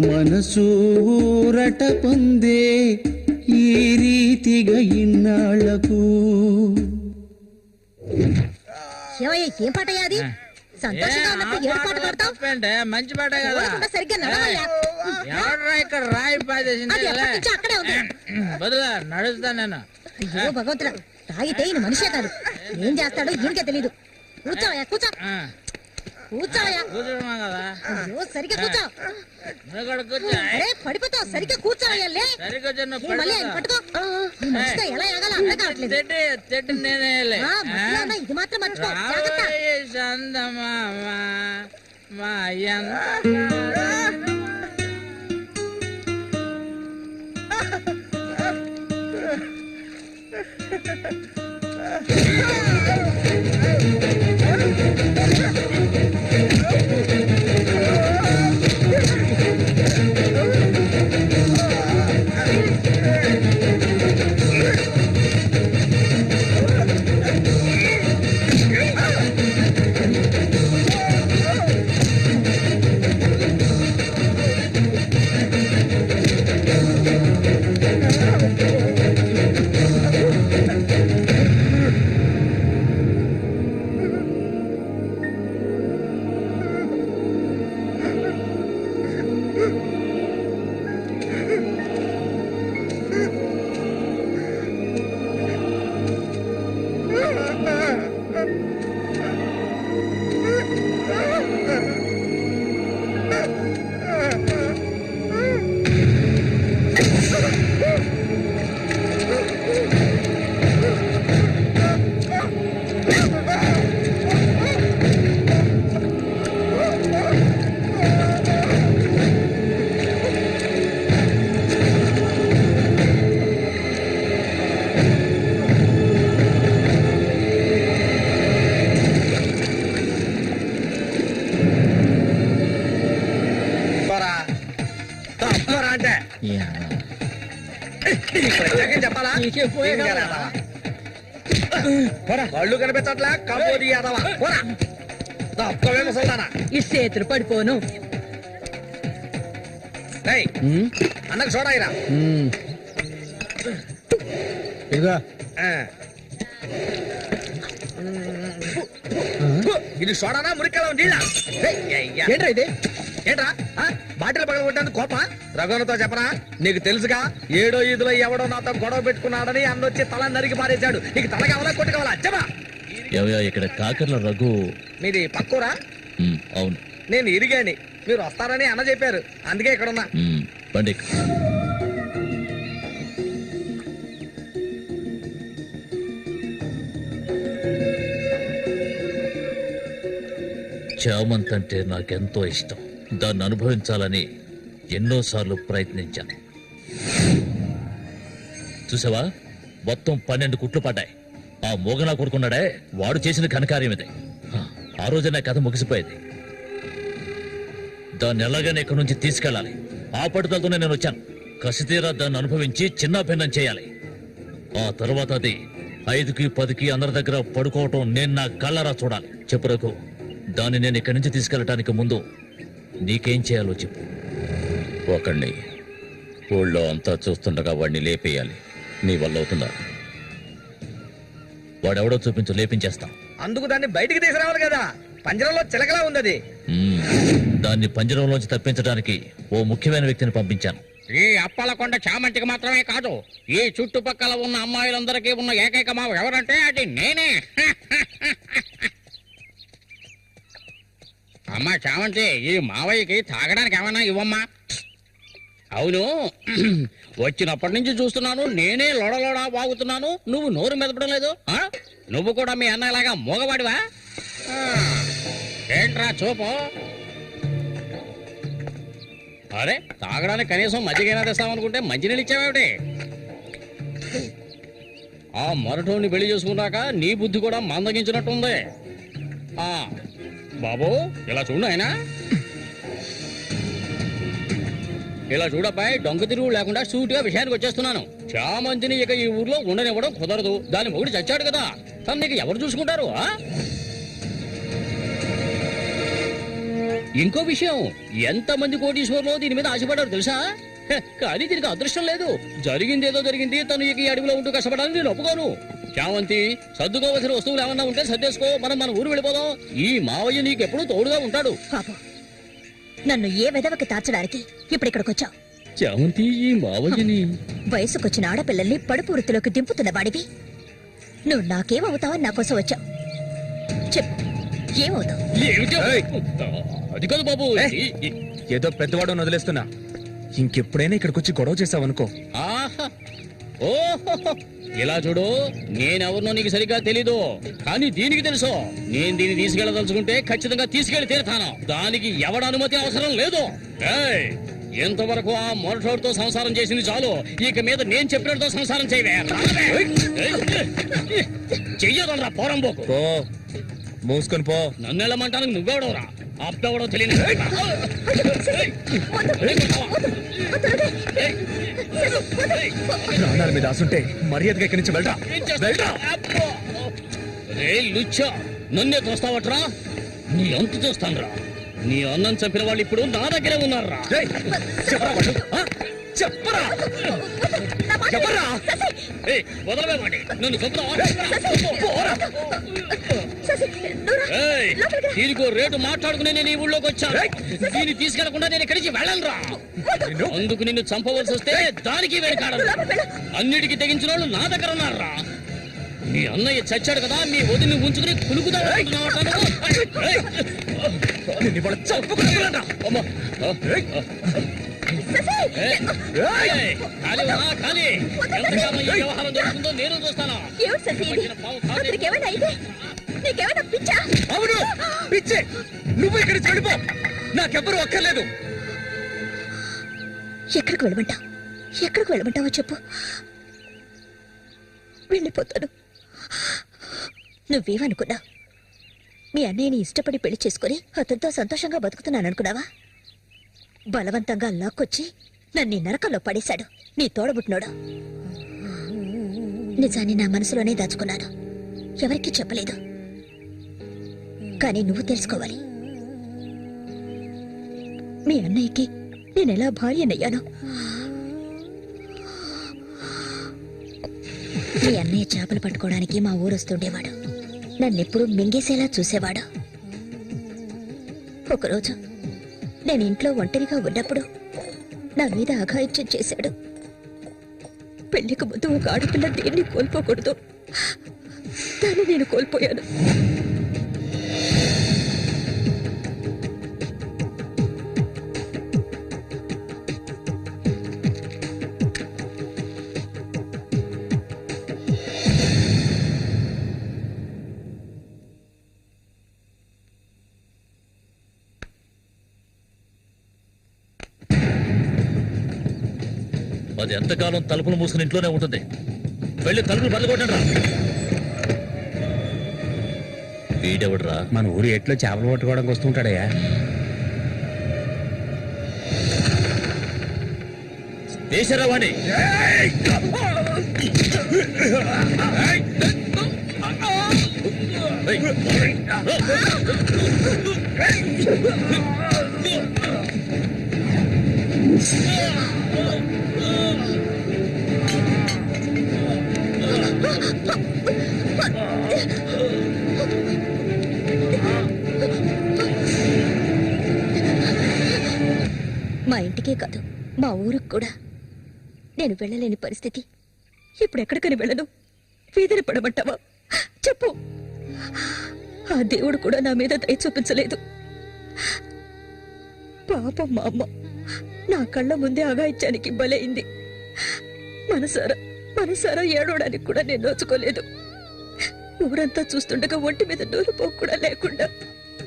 మనసు ఊరట పొందే ఈ రీతిగా ఇన్నాళ్లకు. ఏం పాటయ్యా అది? సంతోషంగా ఉన్నప్పుడు ఏర్పాటు పడతావు మంచి పాట కదా. ఊరకుండా సరిగ్గా నడవయ్యా. ఎవడ్రా ఇక్కడ రాయి పాదేసింది? అది ఎప్పటి నుంచో అక్కడే ఉంది. బదులా నడుస్తా నేను. అయ్యో భగవంతుడా, తాగితే ఈయన మనిషే కాదు, ఏం చేస్తాడో ఈయనకే తెలీదు. కూర్చోవయ్యా, కూర్చో. కూర్చోవయ్యా. కూర్చోమా కదా. అయ్యో సరిగ్గా కూర్చో. నువ్వు కూడా కూర్చో. అరే పడిపోతావు, సరిగ్గా కూర్చోవయ్యా. లే సరిగ్గా ఏ, మళ్ళీ ఆయన పట్టుకో. ఈ మనిషితో ఎలా ఎగాలో అర్థం కావట్లేదు. చెట్టు నేనే మధ్యలో ఉన్న ఇది మాత్రం మర్చిపో. జాగ్రత్త. చెప్పాలా కళ్ళు కనిపించట్లా కాబోది యాదవా ముసల్దానా ఈ చేతులు పడిపోను. అన్నకు చూడాయిరా ఇది సోడానా మురికాల నీళ్ళ ఏంట్రా ఇది? ఏంట్రా బాటిల్ పగల కొట్టేందుకు కోప? రఘునతో చెప్పరా, నీకు తెలుసుగా 7వ ఈదులో ఎవడో నాతో గొడవ పెట్టుకున్నాడని అన్నొచ్చి తల నరికి పారేశాడు. నీకు తల కావాలా కొట్టు కావాలా? చెప్పా. ఇక్కడ కాకర్ల రఘు మీది పక్కూరా? అవును. నేను ఇరిగాని, మీరు వస్తారని అన్న చెప్పారు, అందుకే ఇక్కడ ఉన్నా. బండి చామంతి అంటే నాకెంతో ఇష్టం. దాన్ని అనుభవించాలని ఎన్నోసార్లు ప్రయత్నించాను. చూసావా, మొత్తం 12 కుట్లు పడ్డాయి. ఆ మోగనా కొడుకున్నాడే, వాడు చేసిన ఘనకార్యం ఇదే. ఆ రోజు నా కథ ముగిసిపోయేది. దాన్ని ఎలాగైనా ఇక్కడి నుంచి తీసుకెళ్ళాలి. ఆ పట్టుదలతోనే నేను వచ్చాను. కసితీరా దాన్ని అనుభవించి చిన్న భిన్నం చేయాలి. ఆ తర్వాత అది 5కి 10కి అందరి దగ్గర పడుకోవటం నేను నా కళ్ళరా చూడాలి. చెప్పు రఘు, దాన్ని నేను ఇక్కడి నుంచి తీసుకెళ్ళటానికి ముందు నీకేం చేయాలో చెప్పు. ఒకడిని ఊళ్ళో అంతా చూస్తుండగా వాడిని లేపేయాలి. నీ వల్ల అవుతుందా? వాడెవడో చూపించు, లేపించేస్తాం. అందుకు దాన్ని బయటికి తీసుకురావాలి కదా, పంజరంలో చిలకలా ఉంది. దాన్ని పంజరంలోంచి తప్పించడానికి ఓ ముఖ్యమైన వ్యక్తిని పంపించాను. ఈ అప్పలకొండ చామంతికి మాత్రమే కాదు, ఈ చుట్టుపక్కల ఉన్న అమ్మాయిలందరికీ ఉన్న ఏకైక మావ ఎవరంటే అది నేనే. అమ్మా చామంతి, ఈ మావయ్యకి తాగడానికి ఏమన్నా ఇవ్వమ్మా. అవును, వచ్చినప్పటి నుంచి చూస్తున్నాను, నేనే లొడలోడా వాగుతున్నాను, నువ్వు నోరు మెదపడం లేదు. నువ్వు కూడా మీ అన్నలాగా మూగవాడివా? ఏంట్రా చూపు? అరే, తాగడానికి కనీసం మజ్జిగైనా తెస్తామనుకుంటే మంచినీళ్ళు ఇచ్చావేమిటి? ఆ మొరటోని పెళ్లి చేసుకున్నాక నీ బుద్ధి కూడా మందగించినట్టుంది. బాబు, ఇలా చూడు ఆయన, ఇలా చూడబ్బాయి, డొంక తిరుగు లేకుండా సూటిగా విషయానికి వచ్చేస్తున్నాను. చామంతిని ఇక ఈ ఊర్లో ఉండనివ్వడం కుదరదు. దాని మొగుడు చచ్చాడు కదా, తను నీకు ఎవరు చూసుకుంటారు? ఇంకో విషయం, ఎంతమంది కోటీశ్వర్లో దీని మీద ఆశపడ్డారు తెలుసా? కానీ దీనికి అదృష్టం లేదు. జరిగింది ఏదో జరిగింది. తను ఈ అడవిలో ఉంటూ కష్టపడాలని నేను ఒప్పుకోను. చామంతి, సర్దుకోవలసిన వస్తువులు ఏమన్నా ఉంటే సర్దేసుకో. మన ఊరు వెళ్ళిపోదాం. ఈ మావయ్య నీకెప్పుడు తోడుగా ఉంటాడు. పాపం, నన్ను ఏ విధవకి తార్చడానికి ఇప్పుడు ఇక్కడికి వచ్చావు? చామంతి, ఈ మావయ్యని వయసుకొచ్చిన ఆడపిల్లల్ని పడుపు వృత్తిలోకి దింపుతున్న వాడివి నువ్వు నాకేమవుతావని నా కోసం వచ్చావు. చెప్పు, ఏమవుతావు? అది కాదు బాబు. ఏదో పెద్దవాడు వదిలేస్తున్నా. ఇంకెప్పుడైనా ఇక్కడికి వచ్చి గొడవ చేసావనుకో. ఆహా, ఓహో, ఇలా చూడు. నేనెవరినో నీకు సరిగ్గా తెలీదు, కానీ దీనికి తెలుసు. నేను దీన్ని తీసుకెళ్ళదలుచుకుంటే ఖచ్చితంగా తీసుకెళ్లి తీరుతాను. దానికి ఎవడ అనుమతి అవసరం లేదు. ఏయ్, ఎంతవరకు ఆ మొరటోడితో సంసారం చేసింది చాలు. ఇక మీద నేను చెప్పినట్టు సంసారం చేయవే. చెయ్యదరా పోరంబోకు. పో, మూసుకొని పో. నన్ను వెళ్ళమంటానికి నువ్వెవడవరా? అబ్బెవడో తెలియదు. ప్రాణాల మీద ఆసుంటే మర్యాదగా ఇక్కడి నుంచి వెళ్ళరా. రే లుచ్చా, నన్నే తోస్తావట్రా? నీ అంత చూస్తానురా. నీ అన్నం చంపిన వాళ్ళు ఇప్పుడు నా దగ్గరే ఉన్నారా? చెప్పరా వదలవేమండి, నన్ను చంపుతావా? దీనికో రేటు మాట్లాడుకుని నేను ఈ ఊళ్ళోకి వచ్చాను. దీన్ని తీసుకెళ్లకుండా నేను ఇక్కడికి వెళ్ళనురా. అందుకు నిన్ను చంపవలసి వస్తే దానికి వెనకాడను. అన్నిటికీ తెగించిన వాళ్ళు నా దగ్గర ఉన్నారా? మీ అన్నయ్య చచ్చాడు కదా, మీ వదిని ఉంచుకుని కులుకుదా. వ్యవహారం జరుగుతుందో నేను చూస్తాను. అవును, పిచ్చే. నువ్వు ఇక్కడి నుంచి వెళ్ళిపో. నాకెవ్వరూ అక్కర్లేదు. ఎక్కడికి వెళ్ళమంటావు? ఎక్కడికి వెళ్ళమంటావో చెప్పు, వెళ్ళిపోతాను. నువ్వేమనుకున్నావు? మీ అన్నయ్యని ఇష్టపడి పెళ్లి చేసుకుని అతనితో సంతోషంగా బతుకుతున్నాను అనుకున్నావా? బలవంతంగా లాక్కొచ్చి నన్ను నరకంలో పడేశాడు నీ తోడబుట్టినోడు. నిజాన్ని నా మనసులోనే దాచుకున్నాను, ఎవరికీ చెప్పలేదు. కానీ నువ్వు తెలుసుకోవాలి, మీ అన్నయ్యకి నేనెలా భార్యనయ్యాను. మీ అన్నయ్య చేపలు పట్టుకోవడానికి మా ఊరొస్తుండేవాడు. నన్నెప్పుడు మింగేసేలా చూసేవాడు. ఒకరోజు నేను ఇంట్లో ఒంటరిగా ఉన్నప్పుడు నా మీద అఘాయిత్యం చేశాడు. పెళ్లికి ముందు ఒక ఆడపిల్ల దేన్ని కోల్పోకూడదు, దాన్ని నేను కోల్పోయాను. అది ఎంతకాలం తలుపులు మూసుకుని ఇంట్లోనే ఉంటుంది. వెళ్ళి తలుపులు బద్దకొట్టండి రా. వీడెవడరా? మన ఊరు ఎట్లో చేపలు పట్టుకోవడానికి వస్తుంటాడయ్యా. దేశరా వాణి. మా ఇంటికే కాదు, మా ఊరికి కూడా నేను వెళ్ళలేని పరిస్థితి. ఇప్పుడు ఎక్కడికని వెళ్ళను? వీధిని పడమంటావా? చెప్పు. ఆ దేవుడు కూడా నా మీద దయ చూపించలేదు. పాపం మా అమ్మ నా కళ్ళ ముందే అఘాయిత్యానికి బలైంది. మనసారా ఏడవడానికి కూడా నేను నోచుకోలేదు. ఊరంతా చూస్తుండగా ఒంటి మీద నూలుపోకు కూడా లేకుండా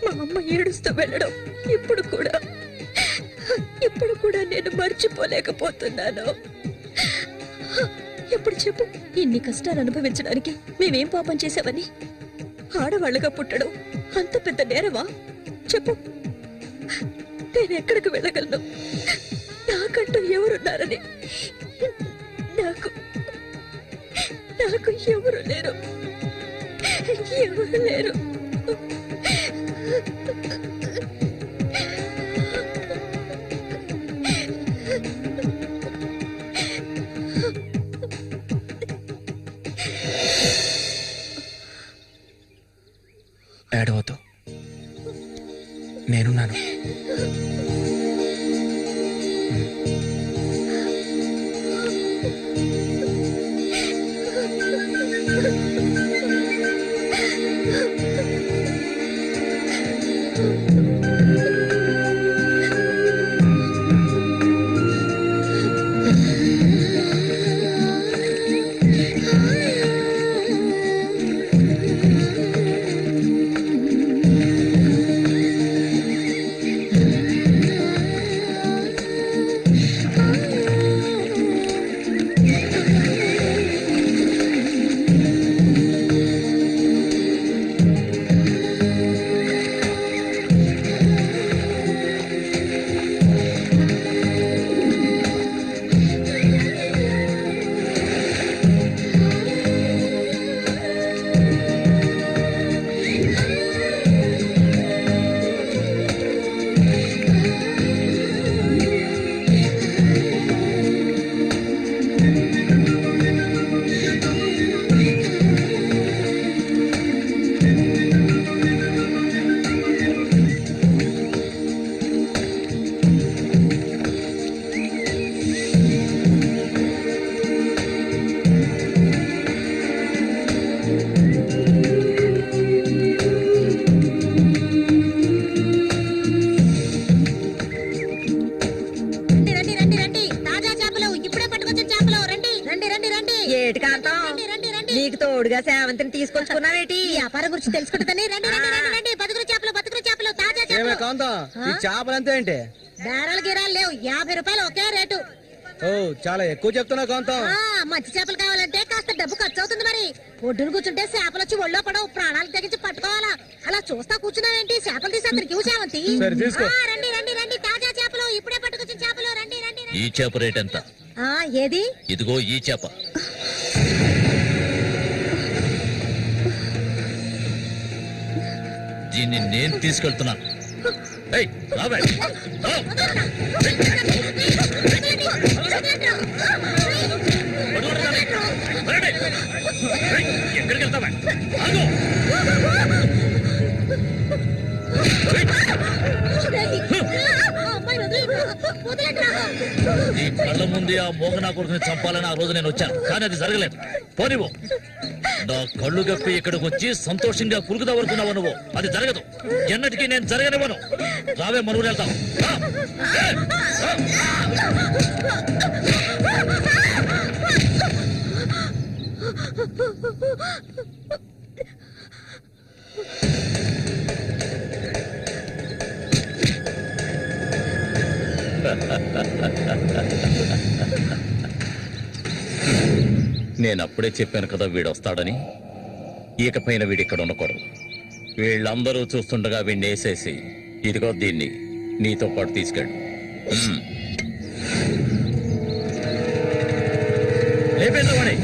మా అమ్మ ఏడుస్తూ వెళ్ళడం ఇప్పుడు కూడా నేను మర్చిపోలేకపోతున్నాను. ఎప్పుడు చెప్పు, ఇన్ని కష్టాలు అనుభవించడానికి మేమేం పాపం చేసావని? ఆడవాళ్ళగా పుట్టడం అంత పెద్ద నేరమా? చెప్పు, నేను ఎక్కడికి వెళ్ళగలను? నాకంటూ ఎవరున్నారని? నాకు ఎవరు లేరు. నీకు తోడుగా సేవంతిని తీసుకొచ్చుకున్నావేటి వ్యాపారం గురించి తెలుసుకుంటుందని రండి రండి రండి రండి బతుకులు చేపలు తాజా చేపలు చేపలు అంతే ఏంటి బేరాలు గిరాలు లేవు 50 రూపాయలు ఒకే రేటు ఓ చాలా ఎక్కువ చెప్తున్నా కాంతం మంచి చేపలు కావాలంటే కాస్త డబ్బు ఖర్చు అవుతుంది మరి ఒడ్డును కూర్చుంటే చేపలు వచ్చి ఒళ్ళో పడవు ప్రాణాలు తెగించి పట్టుకోవాలా అలా చూస్తా కూర్చున్నావేంటి చేపలు తీసి అందరికి సేవంతి రండి రండి రండి తాజా చేపలు ఇప్పుడే పట్టుకొచ్చిన చేపలు రండి రండి ఈ చేప రేట్ ఎంత ఏది ఇదిగో ఈ చేప దీన్ని నేను తీసుకెళ్తున్నాను ఎక్కడికి వెళ్తావా నీ కళ్ళ ముందే ఆ మోగనా కొడుకుని చంపాలని ఆ రోజు నేను వచ్చాను కానీ అది జరగలేదు పోనివ్వు నా కళ్ళు గప్పి ఇక్కడికి వచ్చి సంతోషంగా కురుకుదావనుకున్నావు నువ్వు అది జరగదు ఎన్నటికీ నేను జరగనివ్వను రావే మనూరు వెళ్తాం నేను అప్పుడే చెప్పాను కదా వీడు వస్తాడని ఇకపైన వీడు ఇక్కడ ఉండకూడదు వీళ్ళందరూ చూస్తుండగా వీడిని వేసేసి ఇదిగో దీన్ని నీతో పాటు తీసుకెళ్ళు లేపేద్దామని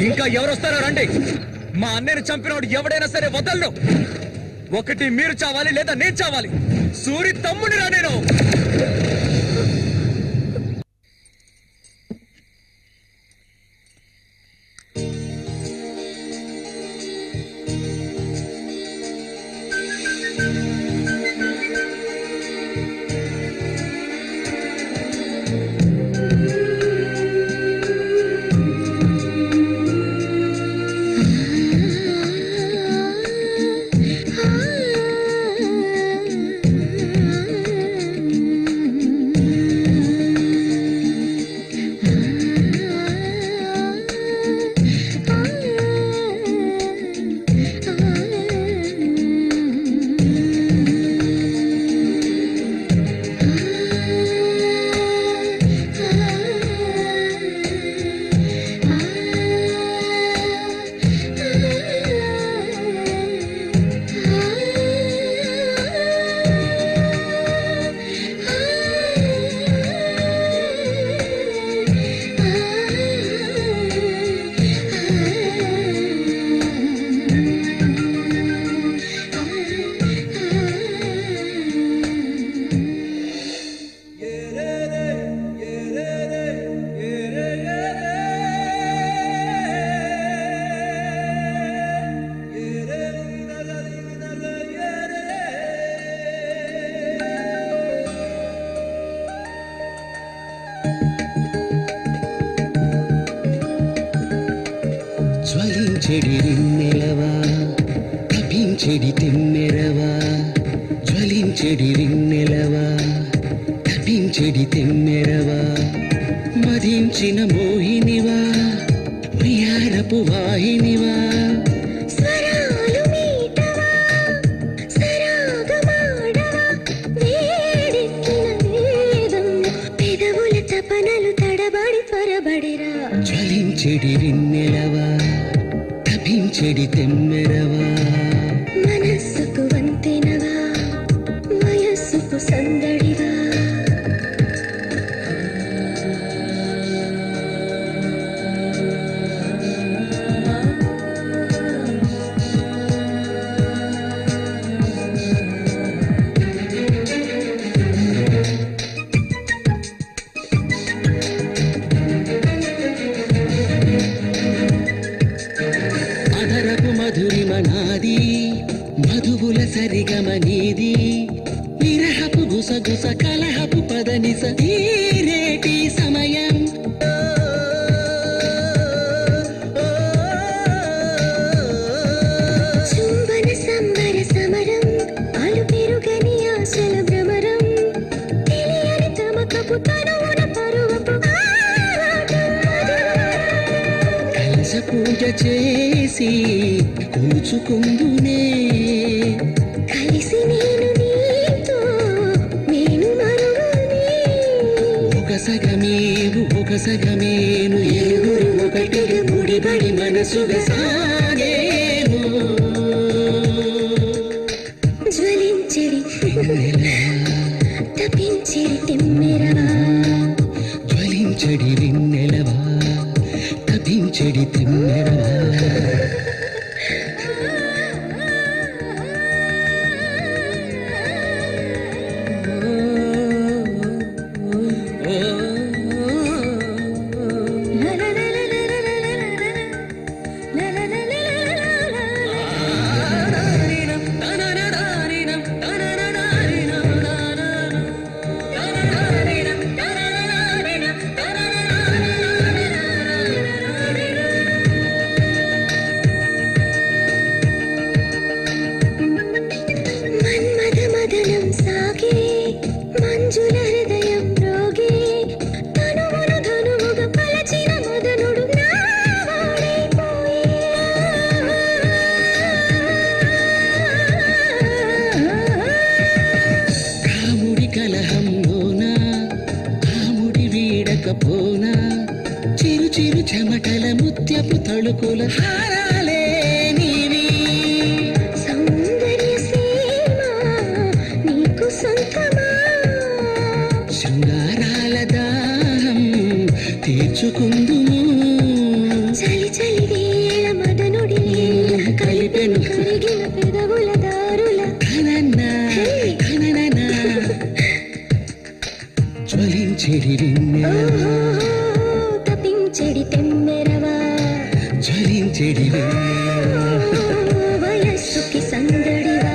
ఇంకా ఎవరొస్తారో రండి. మా అన్నయ్యను చంపినోడు ఎవడైనా సరే వదలను. ఒకటి మీరు చావాలి లేదా నేను చావాలి. సూరి తమ్ముని రా నేను. జ్వలించెడి రిన్నెలవా, తపించెడి తెమ్మెరవా. జ్వలించెడి రిన్నెలవా, తపించెడి తెమ్మెరవా. మదించిన మోహినివా, ప్రియారపు వాహినివా. స్వరాలు మీటవా, సరాగమాడవా, వేడెక్కిన వేదం పెదవుల తపనలు తడబడి త్వరబడిరా. జ్వలించెడి రిన్నెలవా, తపించెడి తెమ్మెరవా. మనస్సుకు వంతెనవా, వయస్సుకు సందడివా. అదరపు మధురిమ నాది, మధువుల సరిగమ నీది. విరహపు గుసగుస కలహపు పదనిస తీరేటి సమయం. చుంబన సంబర సమరం, అలు పెరుగని ఆశల భ్రమరం. తెలియని తమకపు తనువున పరువపు ఆరాటం మధురం. కలస పూజ చేసి కూచుకుందునే. కలిసి నేను నీతో, నేను మరువనే. ఒక సగమేవు ఒక సగమేను, ఏడుగురు ఒకటిగా ముడిబడి మనసుగా సాగేను. జ్వలించెడి తపించెడి తెమ్మెరవా. జ్వలించెడి రిన్నెలవా, తపించెడి తెమ్మెరవా. పలుకుల హారాలే నీవి సౌందర్య సీమ నీకు సొంతమా శృంగారాల దాహం తీర్చుకుందుము చలి చలి వేళ మదనుడి కలిపెను కరిగిన పెదవుల దారుల తనన్నా తనననా జ్వలించెడి వెన్నెలవా తపించెడి తెమ్మెరవా జ్వలించెడి వెన్నెలవా వయస్సుకి సందడివా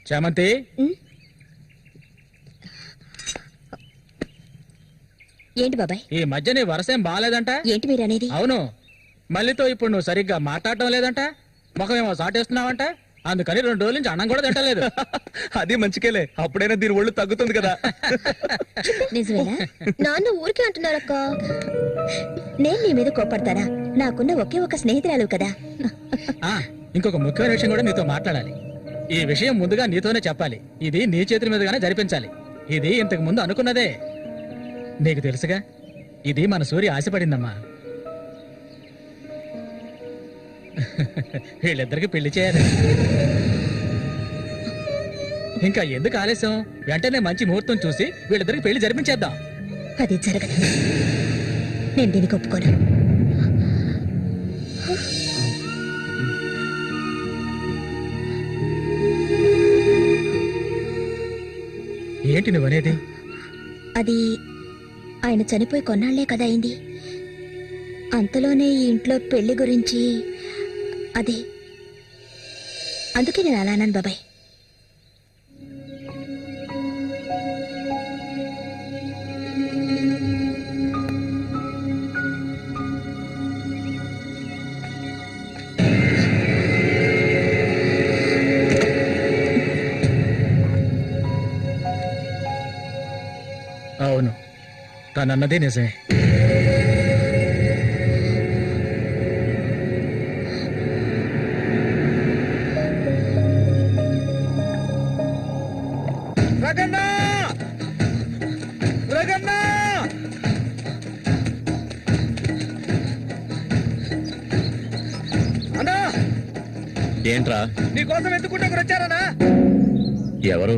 చామంతి ఏంటి బాబాయ్ ఈ మధ్య నీ వరసేం బాగాలేదంట. ఏంటి మీరు అనేది? అవును, మళ్ళీతో ఇప్పుడు నువ్వు సరిగ్గా మాట్లాడటం లేదంట, ముఖమేమో సాటేస్తున్నావంట, అందుకని 2 రోజుల నుంచి అన్నం కూడా తింటలేదు. అది మంచికేలే, అప్పుడైనా దీని ఒళ్ళు తగ్గుతుంది కదా. నిజమేనా? నాన్న ఊరికే అంటున్నారక్క. నేను నీ మీద కోపడతానా? నాకున్న ఒకే ఒక స్నేహితురాలు కదా. ఇంకొక ముఖ్యమైన విషయం కూడా నీతో మాట్లాడాలి. ఈ విషయం ముందుగా నీతోనే చెప్పాలి. ఇది నీ చేతుల మీదుగానే జరిపించాలి. ఇది ఇంతకు ముందు అనుకున్నదే, నీకు తెలుసుగా. ఇది మన సూర్య ఆశపడిందమ్మా. వీళ్ళిద్దరికి పెళ్లి చేయాలి. ఇంకా ఎందుకు ఆలస్యం? వెంటనే మంచి ముహూర్తం చూసి వీళ్ళిద్దరికి పెళ్లి జరిపించేద్దాం. అది జరగదు. నేను దీనికి ఒప్పుకోను. ఏంటి నువ్వనేది? అది ఆయన చనిపోయి కొన్నాళ్లే కదా అయింది. అంతలోనే ఈ ఇంట్లో పెళ్లి గురించి అదే, అందుకే నేను అలా అన్నాను బాబాయ్. అవును, తనన్నదే నిజమే. ఏంట్రా? నీకోసం ఎందుకుంటే వచ్చారనా? ఎవరు?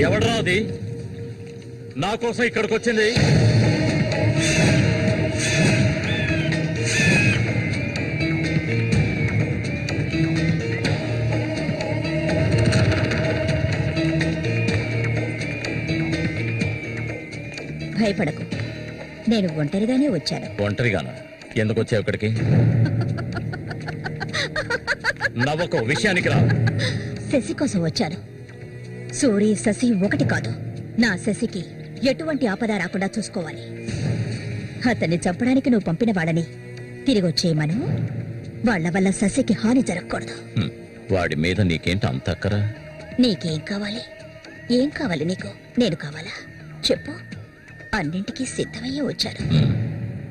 ఎవడ్రా అది నా కోసం ఇక్కడికి వచ్చింది? భయపడకు, నేను ఒంటరిగానే వచ్చాను. ఒంటరిగానా? ఎందుకు వచ్చావు ఇక్కడికి? నవ్వకు, విషయానికి రా. శశి కోసం వచ్చాను. సూరి శశి ఒకటి కాదు. నా శశికి ఎటువంటి ఆపద రాకుండా చూసుకోవాలి. అతన్ని చంపడానికి నువ్వు పంపిన వాడని తిరిగి వచ్చేయమను. వాళ్ల వల్ల శశికి హాని జరగకూడదు. వాడి మీద నీకేంటి అంత అక్కరా? నీకేం కావాలి? ఏం కావాలి నీకు? నేను కావాలా? చెప్పు. అన్నింటికీ సిద్ధమయ్యే వచ్చాను.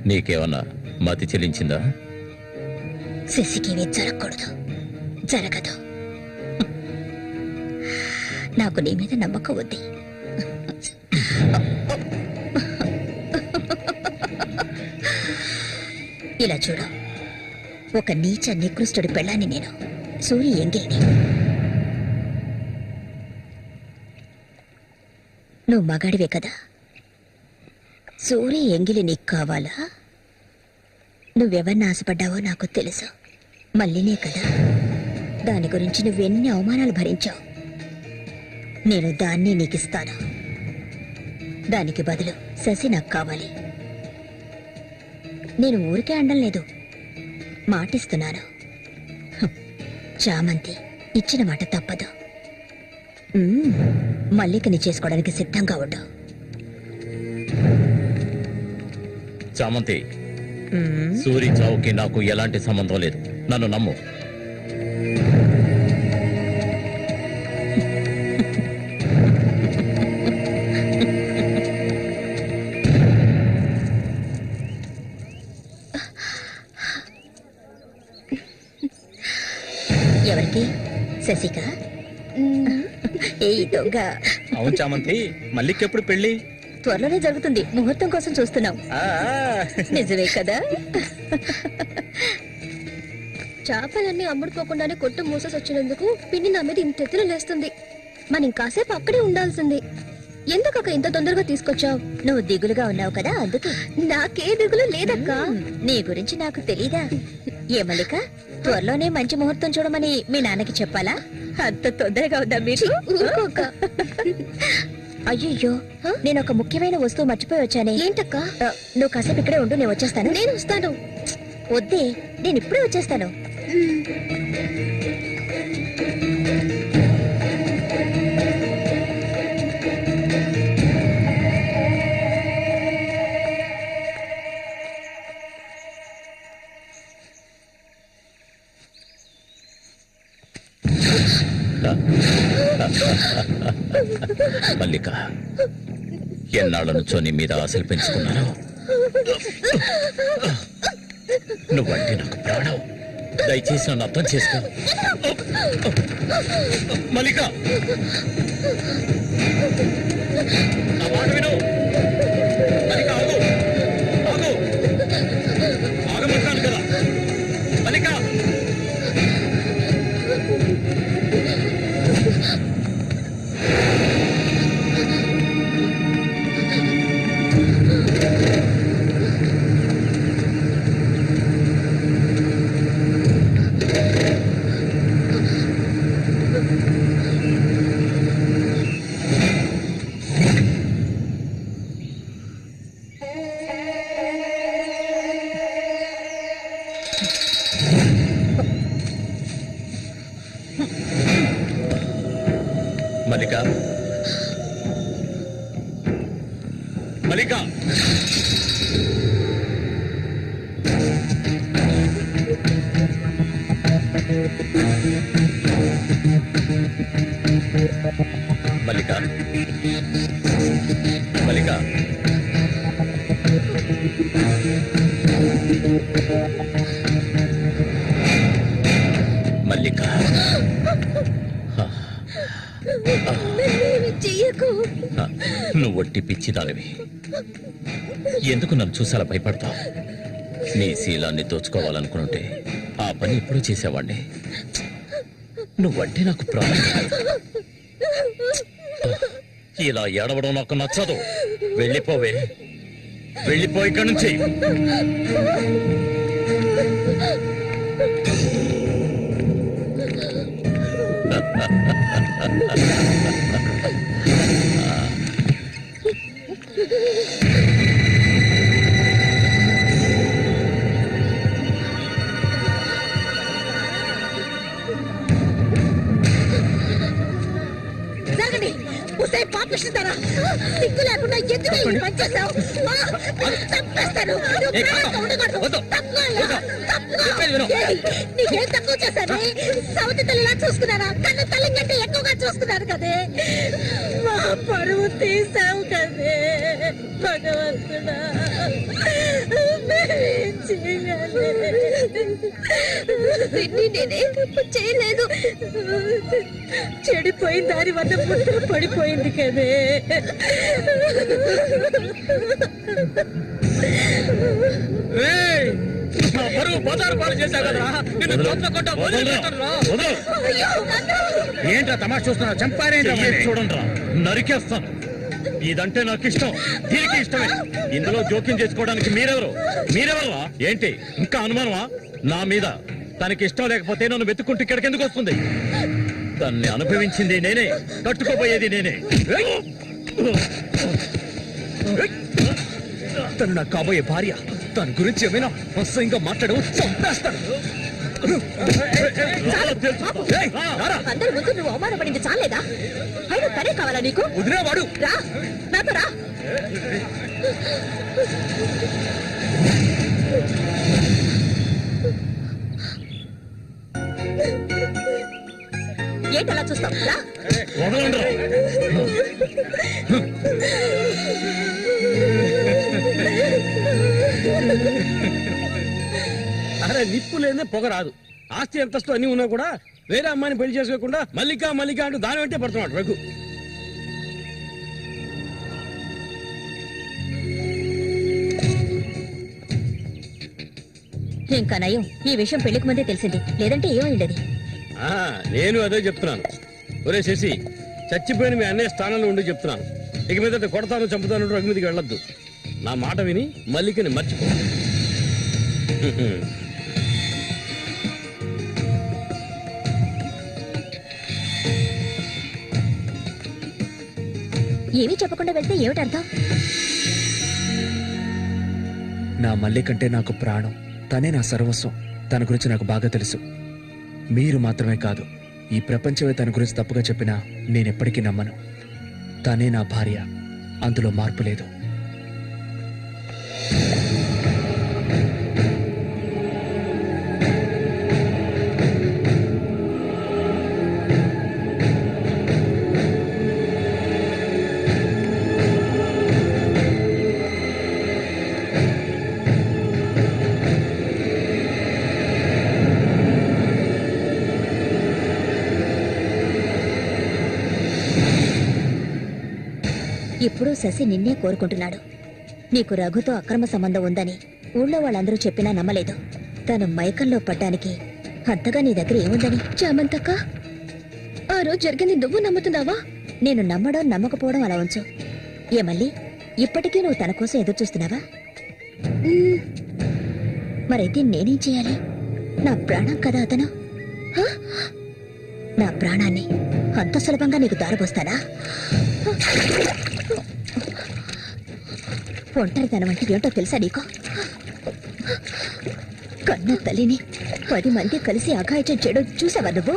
నీకేమన్నా మతి చెల్లించిందా? శశికేమీ జరగకూడదు. జరగదు. నాకు నీ మీద నమ్మకం ఉంది. ఇలా చూడు, ఒక నీచ నికృష్టుడి పెళ్ళాన్ని నేను, సూర్య ఎంగిల్ని. నువ్వు మగాడివే కదా, సూర్య ఎంగిలి నీకు కావాలా? నువ్వెవరిని ఆశపడ్డావో నాకు తెలుసు, మళ్ళీనే కదా. దాని గురించి నువ్వెన్ని అవమానాలు భరించావు. నేను దాన్ని నీకిస్తాను. దానికి బదులు శశి నాకు కావాలి. నేను ఊరికే అండం లేదు, మాటిస్తున్నాను. చామంతి ఇచ్చిన మాట తప్పదు. మల్లికని చేసుకోవడానికి సిద్ధంగా ఉండు. చామంతి, సూరి చావుకి నాకు ఎలాంటి సంబంధం లేదు, నన్ను నమ్ము. ఎవరికి? శశిక? ఏ దొంగ! అవును చామంతి, మల్లికెప్పుడు పెళ్లి? త్వరలోనే జరుగుతుంది, ముహూర్తం కోసం చూస్తున్నాం. నిజమే కదా? చేపలన్నీ అమ్ముడుపోకుండానే కొట్టు మూసేసి వచ్చినందుకు పిన్ని నా మీద ఇంత ఎత్తున లేస్తుంది. మనం ఇంకాసేపు అక్కడే ఉండాల్సింది. ఎందుకక్క ఇంత తొందరగా తీసుకొచ్చావు? నువ్వు దిగులుగా ఉన్నావు కదా, అందుకే. నాకే దిగులు లేదక్కా. నీ గురించి నాకు తెలీదా? ఏ మల్లిక, త్వరలోనే మంచి ముహూర్తం చూడమని మీ నాన్నకి చెప్పాలా? అంత తొందరగా ఉందా మీకు? అయ్యో, నేను ఒక ముఖ్యమైన వస్తువు మర్చిపోయి వచ్చానే. ఏంటక్క? నువ్వు కాసేపు ఇక్కడే ఉండు, నేను వచ్చేస్తాను. నేను వస్తాను. వద్దే, నేను ఇప్పుడే వచ్చేస్తాను. మల్లిక, ఎన్నాళ్ళ నుంచో నీ మీద ఆశలు పెంచుకున్నాను. నువ్వంటే నాకు ప్రాణం, దయచేసి నన్ను అర్థం చేసుకో. మల్లిక, నా మాట విను. మల్లిక, ఆగు, ఆగు, ఆగమంటాను కదా. మల్లిక, మల్లిక, మల్లిక, మల్లిక, మల్లిక, మల్లిక, చెయ్యకు. నువ్వు ఒట్టి పిచ్చిదానివి. ఎందుకు నన్ను చూసాలా భయపడతావు? నీ శీలాన్ని దోచుకోవాలనుకుంటే ఆ పని ఎప్పుడూ చేసేవాడిని. నువ్వంటే నాకు ప్రాణం. ఇలా ఏడవడం నాకు నచ్చదు. వెళ్ళిపోవే, వెళ్ళిపో ఇక్కడి నుంచి. జరగండి. ఉసే పాపిస్తారా? సిగ్గు లేకుండా ఎందుకు ఈ పని చేశావు? చంపేస్తాను. నువ్వు ప్రాణంగా ఉండకూడదు. తప్పుకోవాలా? తప్పుకో. ఏయ్, నీకేం తక్కువ చేశాను? సౌతి తల్లిలా చూసుకున్నారా? కన్ను తల్లి కంటే ఎక్కువగా చూసుకున్నాను కదే. మా పరువు తీసావు కదే భగవంతుడా. మేమేం చేయాలి? నేనే తప్పు చేయలేదు. చెడిపోయిన దాని వల్ల ముద్ర పడిపోయింది కదే. ఏంట్రా తమాషా చూస్తున్నా? చంపారేంట్రా? చూడండి రా, నరికేస్తాను. ఇదంటే నాకు ఇష్టం, దీనికి ఇష్టమే. ఇందులో జోక్యం చేసుకోవడానికి మీరెవరా? ఏంటి ఇంకా అనుమానమా నా మీద? తనకి ఇష్టం లేకపోతే నన్ను వెతుక్కుంటూ ఇక్కడికి ఎందుకు వస్తుంది? తన్ని అనుభవించింది నేనే, కట్టుకోబోయేది నేనే. తను నా కాబోయే భార్య. తన గురించి ఏమైనా అసహ్యంగా మాట్లాడవు, చంపేస్తాను. అందరి ముందు నువ్వు అవమానపడింది చాలేదా? అయినా తనే కావాలా నీకు? వదిలేవాడు. రా, నాతో రా. ఏంటలా చూస్తావు? రా. అరే నిప్పు లేదే పొగ రాదు. ఆస్తి అంతస్తు అన్ని ఉన్నా కూడా వేరే అమ్మాయిని పెళ్లి చేసుకోకుండా మల్లిక అంటూ దాని వెంటే పడుతున్నాడు రఘు. ఇంకా నయం, ఈ విషయం పెళ్లికి ముందే తెలిసింది, లేదంటే ఏమైండది? నేను అదే చెప్తున్నాను. ఒరే శశి, చచ్చిపోయిన మీ అన్నయ్య స్థానంలో ఉండి చెప్తున్నాను. ఇక మీద కొడతాను చంపుతాను రఘు మీదకి వెళ్ళొద్దు. నా మాట విని మల్లికని మర్చిపో. ఏమీ చెప్పకుండా వెళ్తే ఏమిటర్థం? నా మల్లి కంటే నాకు ప్రాణం. తనే నా సర్వస్వం. తన గురించి నాకు బాగా తెలుసు. మీరు మాత్రమే కాదు, ఈ ప్రపంచమే తన గురించి తప్పుగా చెప్పినా నేనెప్పటికీ నమ్మను. తనే నా భార్య, అందులో మార్పు లేదు. ఇప్పుడు శశి నిన్నే కోరుకుంటున్నాడు. నీకు రఘుతో అక్రమ సంబంధం ఉందని ఊళ్ళో వాళ్ళందరూ చెప్పినా నమ్మలేదు. తను మైకంలో పడ్డానికి అంతగా నీ దగ్గర ఏముందని? చామంతక్క, ఆ రోజు జరిగింది నువ్వు నమ్ముతున్నావా? నేను నమ్మడం నమ్మకపోవడం అలా ఉంచు. ఏమల్లి, ఇప్పటికీ నువ్వు తన కోసం ఎదురు చూస్తున్నావా? మరైతే నేనేం చేయాలి? నా ప్రాణం కదా అతను. నా ప్రాణాన్ని అంత సులభంగా నీకు దారపోస్తానా? ఒంటరితనం అంటే ఏంటో తెలుసా నీకు? కన్న తల్లిని 10 మంది కలిసి అఘాయిత్యం చేయడం చూసావా నువ్వు?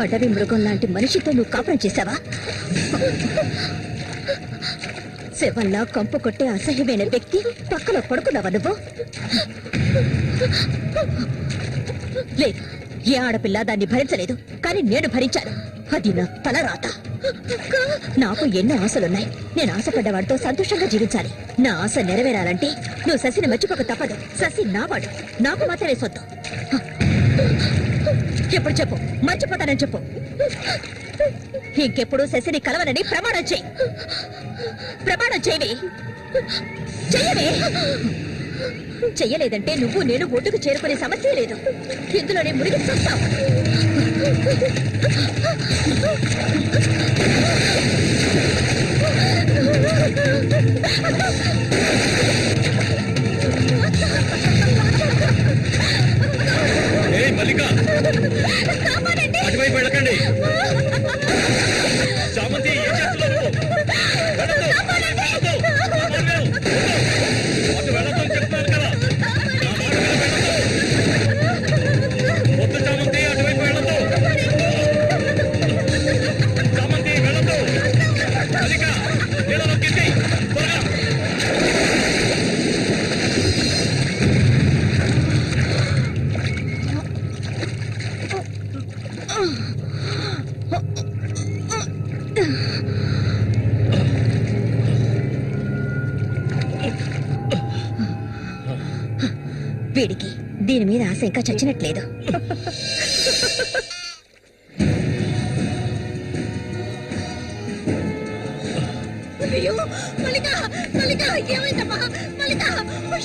అడవి మృగం లాంటి మనిషితో నువ్వు కాపురం చేశావా? శవంలా కంపు కొట్టే అసహ్యమైన వ్యక్తి పక్కలో పడుకున్నావా నువ్వు? లేదు, ఏ ఆడపిల్ల దాన్ని భరించలేదు, కానీ నేను భరించాను. అది నా తలరాత. నాకు ఎన్నో ఆశలున్నాయి. నేను ఆశపడ్డవాడితో సంతోషంగా జీవించాలి. నా ఆశ నెరవేరాలంటే నువ్వు శశిని మర్చిపోక తప్పదు. శశి నావాడు, నాకు మాత్రమే సొత్తు. ఎప్పుడు చెప్పు, మర్చిపోతానని చెప్పు. ఇంకెప్పుడు శశిని కలవనని ప్రమాణం చెయ్యి. ప్రమాణం చేయవి. చెయ్యవే. చెయ్యలేదంటే నువ్వు నేను ఒడ్డుకు చేరుకునే సమస్య లేదు. ఇందులోనే మునిగి చస్తావు. మల్లిక, అటువైపు వెళ్ళకండి. చామంతి, ఏం చేస్తున్నావు? అటు వెళ్ళదని చెప్తున్నాను కదా. వద్దు చామంతి, అటువైపు వెళ్ళదు. చామంతి వెళ్ళదు. మల్లిక, నీళ్ళలో కింది త్వరగా. వీడికి దీని మీద ఆశ ఇంకా చచ్చినట్లేదు. అయ్యో మల్లిక, మల్లిక ఏమైందమ్మా? మల్లిక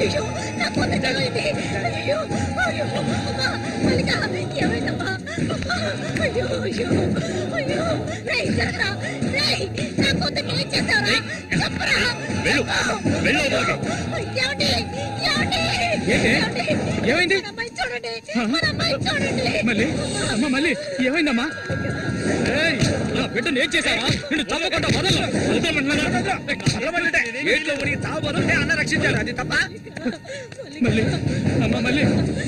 అయ్యో నా కూతురు ఏమైంది? అయ్యో అయ్యో అమ్మా మల్లిక ఏమైందమ్మా? అయ్యో అయ్యో అయ్యో రేయ్ జరా రేయ్ నా కూతురు ఏం చేశారా? చెప్పరా. ఏమండి ఏమైంది? అమ్మాయి చూడండి, మన అమ్మాయి చూడండి. మళ్ళీ అమ్మ మళ్ళీ ఏమైందమ్మా? నా బిడ్డను ఏం చేశావా? నిన్ను చంపకుండా అన్న రక్షించాడు, అది తప్ప. మళ్ళీ అమ్మ మళ్ళీ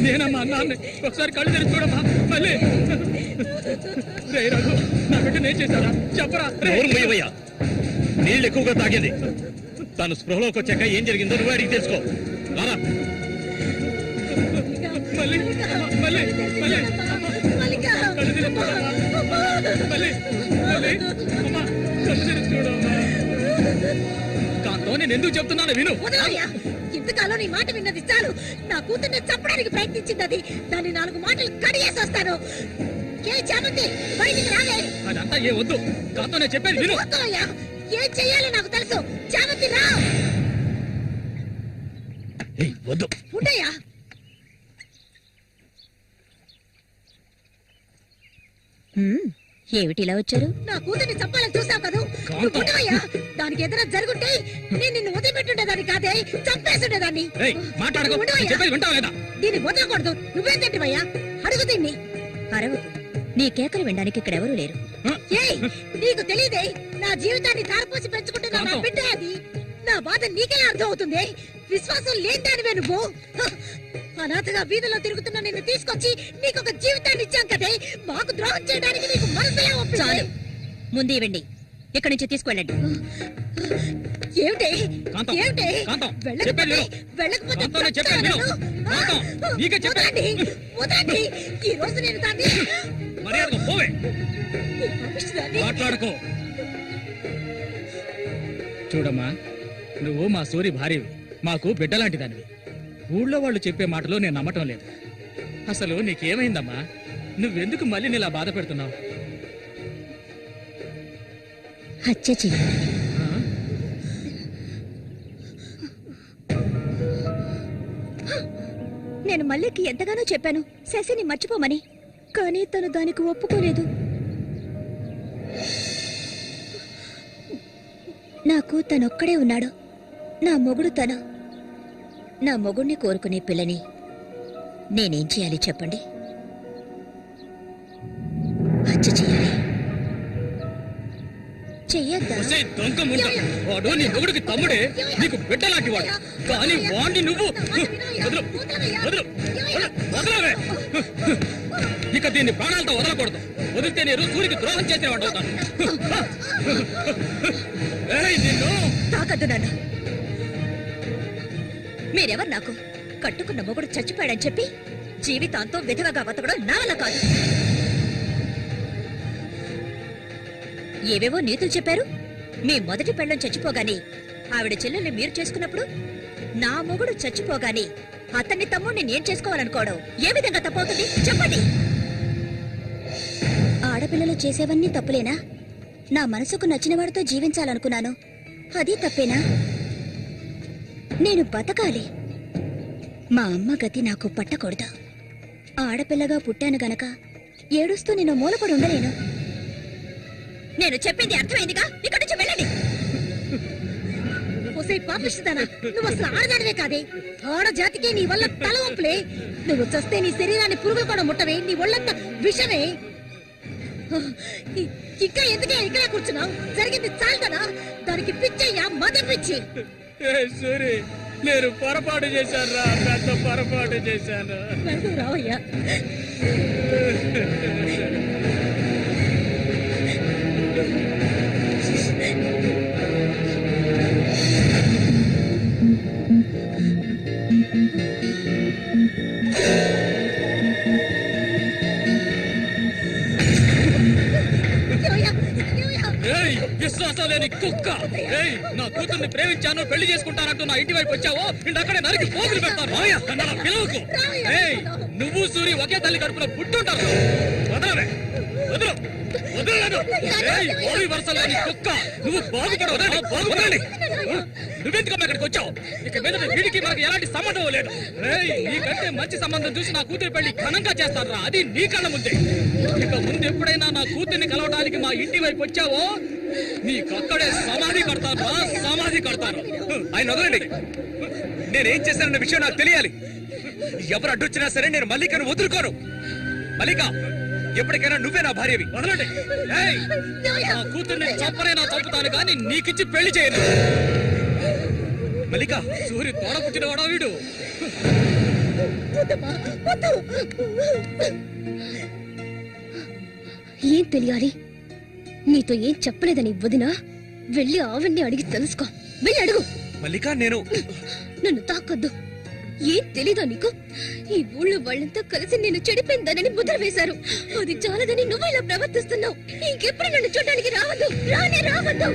నేనమ్మా అన్నాన్ని ఒకసారి కళ్ళు తెరిచి చూడమ్మా. మళ్ళీ రే రఘు, నా బిడ్డను ఏం చేశారా? చెప్పరా. నోరుమయ్యవయ్యా, నీళ్ళు ఎక్కువగా తాగేది. తను స్పృహలోకి వచ్చాక ఏం జరిగిందో నువ్వు అడిగి తెలుసుకో. రారా. మళ్ళీ మళ్ళీ మళ్ళీ మల్లిక మళ్ళీ మళ్ళీ అమ్మా కళ్ళు తెరిచి చూడమ్మా. కాంతో నేను ఎందుకు చెప్తున్నాను విను. వదలయ్యా, ఇంతకాలం నీ మాట విన్నది చాలు. నా కూతుర్ని చంపడానికి ప్రయత్నించింది అది. దాన్ని 4 మాటలు కడిగేసి వస్తాను. ఏ చామంతి బయటికి రాలే. అదంతా ఏ వద్దు, కాంతో నేను చెప్పేది విను. వద్దయ్యా, ఏం చెయ్యాలో నాకు తెలుసు. చామంతి రా. వద్దు ఉండయ్యా. ఏమిటి ఇలా వచ్చారు? నా కూతుర్ని చంపాలని చూసావు కదా. నువ్వు ఉండవయ్యా. దానికి ఏదైనా జరుగుంటే నేను నిన్ను వదిలిపెట్టుండేదాన్ని కాదే, చంపేసుండేదాన్ని. మాట్లాడుకో, చెప్పేది వింటావా లేదా? దీన్ని వదలకూడదు. నువ్వేం తింటివయ్యా? అడుగు దీన్ని. అరవకు, నీ కేకలు వినడానికి ఇక్కడ ఎవరూ లేరు. ఏయ్, నీకు తెలియదే, నా జీవితాన్ని ధారపోసి పెంచుకుంటున్న నా బిడ్డ అది. నా బాధ నీకెలా అర్థం అవుతుంది? విశ్వాసం లేదానివే నువ్వు. అనాథగా వీధిలో తిరుగుతున్న నిన్ను తీసుకొచ్చి నీకు ఒక జీవితాన్ని ఇచ్చాం కదే. మాకు ద్రోహం చేయడానికి నీకు మనసులా ఒప్పించాలి. ముందు ఇవ్వండి, ఇక్కడి నుంచి తీసుకెళ్ళండి. ఏమిటి ఏమిటి? వెళ్ళకపోతే వదలండి. ఈ రోజు నేను దాన్ని మాట్లాడుకో. చూడమ్మా, నువ్వు మా సూరి భార్యవి, మాకు బిడ్డలాంటి దానివి. ఊళ్ళో వాళ్ళు చెప్పే మాటలు నేను నమ్మటం లేదు. అసలు నీకేమైందమ్మా? నువ్వెందుకు మళ్ళీ నీలా బాధ పెడుతున్నావు? హత్య చెయ్యి. నేను మల్లికి ఎంతగానో చెప్పాను శశిని మర్చిపోమని, కానీ తను దానికి ఒప్పుకోలేదు. నాకు తనొక్కడే ఉన్నాడు. నా మొగుడు తను. నా మొగుడిని కోరుకునే పిల్లని నేనేం చేయాలి చెప్పండి? హత్య చేయాలి. చెయ్యొద్దా? వాడు నీ మొగుడికి తమ్ముడే, నీకు బిడ్డలాంటి వాడు. కానీ వాణ్ణి నువ్వు వదలవే. ఇక దీన్ని ప్రాణాలతో వదలకూడదు. వదిలితే నేను సూరికి ద్రోహం చేసిన వాడు అవుతాను. తాకద్దు నన్ను. మీరెవరు నాకు? కట్టుకున్న మొగుడు చచ్చిపోయాడని చెప్పి జీవితాంతో విధవగా బతకడం నా వల్ల కాదు. ఏవేవో నీతులు చెప్పారు. మీ మొదటి పెళ్ళం చచ్చిపోగాని ఆవిడ చెల్లెల్ని మీరు చేసుకున్నప్పుడు నా మొగుడు చచ్చిపోగాని అతన్ని తమ్ముడిని నేను చేసుకోవాలనుకోవడం ఏ విధంగా తప్పవుతుంది చెప్పండి? ఆడపిల్లలు చేసేవన్నీ తప్పులేనా? నా మనసుకు నచ్చిన వాడితో జీవించాలనుకున్నాను, అది తప్పేనా? నేను బతకాలి. మా అమ్మ గతి నాకు పట్టకూడదు. ఆడపిల్లగా పుట్టాను గనక ఏడుస్తూ నేను మూలపడి ఉండలేను. నేను చెప్పింది అర్థమైందిగా? ఇక్కడి నుంచి వెళ్ళండి. పాపిస్తానా? నువ్వు అసలు ఆడదానివే కాదే. ఆడజాతికే నీ వల్ల తల వంపులే. నువ్వు చస్తే నీ శరీరాన్ని పురుగులు కూడా ముట్టవే. నీ ఒళ్ళంతా విషమే. ఇంకా ఎందుకే ఇక్కడే కూర్చున్నావు? జరిగింది చాలుదనా? దానికి పిచ్చయ్యా, మద పిచ్చి. సరే, నేను పొరపాటు చేశాను రా, పెద్ద పొరపాటు చేశాను. రావయ్యా. విశ్వాసం లేని కుక్క. ఏయ్, నా కూతుర్ని ప్రేమించాను, పెళ్లి చేసుకుంటానంటూ నా ఇంటి వైపు వచ్చావో ఇంటి అక్కడే నరికి పోగులు పెడతాను. పిలవకు. ఏయ్, నువ్వు సూరి ఒకే తల్లి కడుపున పుట్టుంటారు. వదలవే, వదలు, వదలలేదు. ఏయ్, ఓడి వరుస లేని కుక్క, నువ్వు బాగుపడవు. బాగుపడాలి. నువ్వెందుకమ్మా ఇక్కడికి వచ్చావు? ఇక మీద వీడికి మనకి ఎలాంటి సంబంధం లేదు. ఏయ్, నీకంటే మంచి సంబంధం చూసి నా కూతురి పెళ్లి ఘనంగా చేస్తారా, అది నీ కళ్ళ ముందే. ఇక ముందు ఎప్పుడైనా నా కూతుర్ని కలవడానికి మా ఇంటి వైపు వచ్చావో నీకక్కడే సమాధి కడతాను, సమాధి కడతాను. ఆయన వదలండి. నేనేం చేశానన్న విషయం నాకు తెలియాలి. ఎవరు అడ్డొచ్చినా సరే నేను మల్లికను వదులుకోను. మల్లిక, ఎప్పటికైనా నువ్వే నా భార్యవి. వదలండి. ఏయ్, నా కూతుర్ని చంపనైనా చంపుతాను కానీ నీకిచ్చి పెళ్లి చేయను. మల్లిక, సూరి తోడ పుట్టినవాడా వీడు? ఏం తెలియాలి? నీతో ఏం చెప్పలేదని వదినా, వెళ్ళి ఆవిడ్ని అడిగి తెలుసుకో. వెళ్ళి అడుగు. మల్లిక, నేను నన్ను తాకొద్దు. ఏం తెలీదా నీకు? ఈ ఊళ్ళో వాళ్ళంతా కలిసి నేను చెడిపోయిందనని ముద్ర వేశారు. అది చాలదని నువ్వు ఇలా ప్రవర్తిస్తున్నావు. ఇంకెప్పుడు నన్ను చూడడానికి రావద్దు, రానే రావద్దు.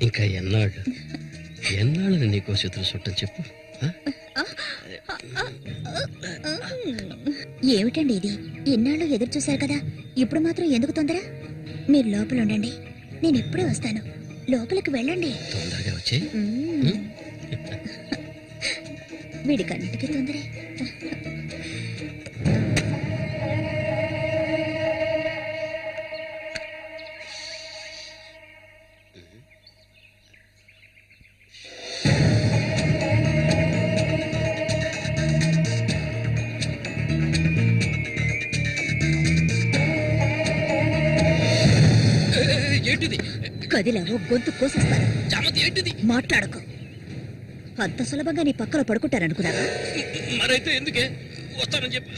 ఇంకా ఎన్నాళ్ళు నీకో శత్రు చుట్టం చెప్పు. ఏమిటండి ఇది? ఎన్నాళ్ళు ఎదురు చూశారు కదా, ఇప్పుడు మాత్రం ఎందుకు తొందర? మీరు లోపల ఉండండి, నేను ఎప్పుడే వస్తాను. లోపలికి వెళ్ళండి. తొందరగా వచ్చే. వీడికన్నిటికీ తొందరే. ఏంటిది? కదిలావో గొంతు కోసేస్తాను. జామతి ఏంటిది? మాట్లాడకు. అంత సులభంగా నీ పక్కన పడుకుంటారనుకున్నావా? మరైతే ఎందుకే వస్తానని చెప్పు.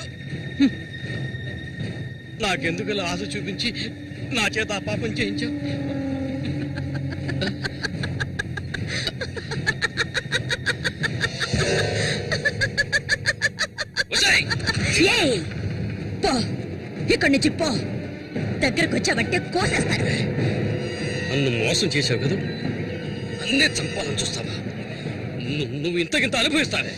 నాకెందుకు ఇలా ఆశ చూపించి నా చేత ఆ పాపం చేయించావు? పో, ఇక్కడి నుంచి పో. దగ్గరకు వచ్చావంటే కోసేస్తాను. నన్ను మోసం చేశావు కదా, అన్నే చంపాలని చూస్తావా? నువ్వు ఇంతకింత అనుభవిస్తావే.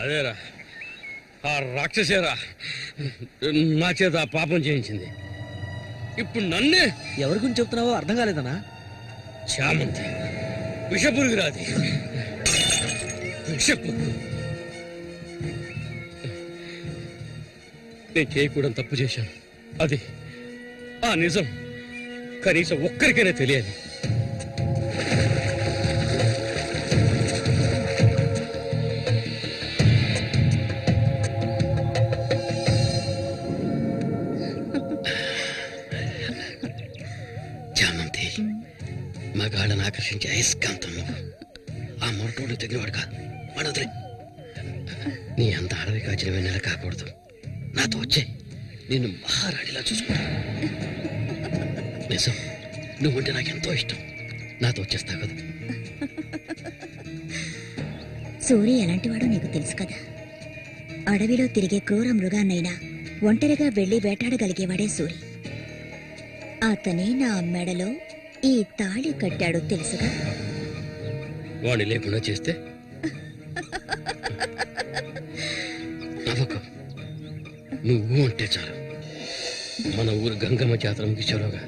అదేరా, ఆ రాక్షసేరా నా చేత ఆ పాపం చేయించింది. ఇప్పుడు నన్నే. ఎవరి గురించి చెప్తున్నావో అర్థం కాలేదనా? చామంతి విషపురుగురాది, విషపురుగు. నేను చేయకూడని తప్పు చేశాను. అది ఆ నిజం కనీసం ఒక్కరికైనా తెలియాలి. మగాళ్ళని ఆకర్షించే అయస్కాంతం నువ్వు. ఆ మొరటోడు తగినవాడు కాదు. వాడొదిలే. నీ అంత అడవి కాచిన వెన్నెల కాకూడదు. నాతో వచ్చే నిన్ను మహారాణిలా చూసుకుంటా. నిజం, నువ్వుంటే నాకెంతో ఇష్టం. నాతో వచ్చేస్తావు కదా. సూరి ఎలాంటివాడో నీకు తెలుసు కదా. అడవిలో తిరిగే క్రూర మృగాన్నైనా ఒంటరిగా వెళ్లి వేటాడగలిగేవాడే సూరి. అతనే నా మెడలో ఈ తాళి కట్టాడు తెలుసుగా. వాణ్ణి లేకుండా చేస్తే నవ్వకు. నువ్వు అంటే చాలు. మన ఊరు గంగమ్మ జాతర ముగించేలోగా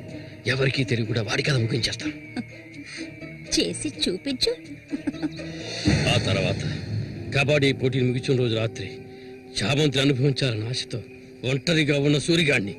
ఎవరికీ తెలివి కూడా వాడికి అది ముగించేస్తాను. చేసి చూపించు. ఆ తర్వాత కబడ్డీ పోటీలు ముగించిన రోజు రాత్రి చామంతిని అనుభవించాలని ఆశతో ఒంటరిగా ఉన్న సూరిగాడిని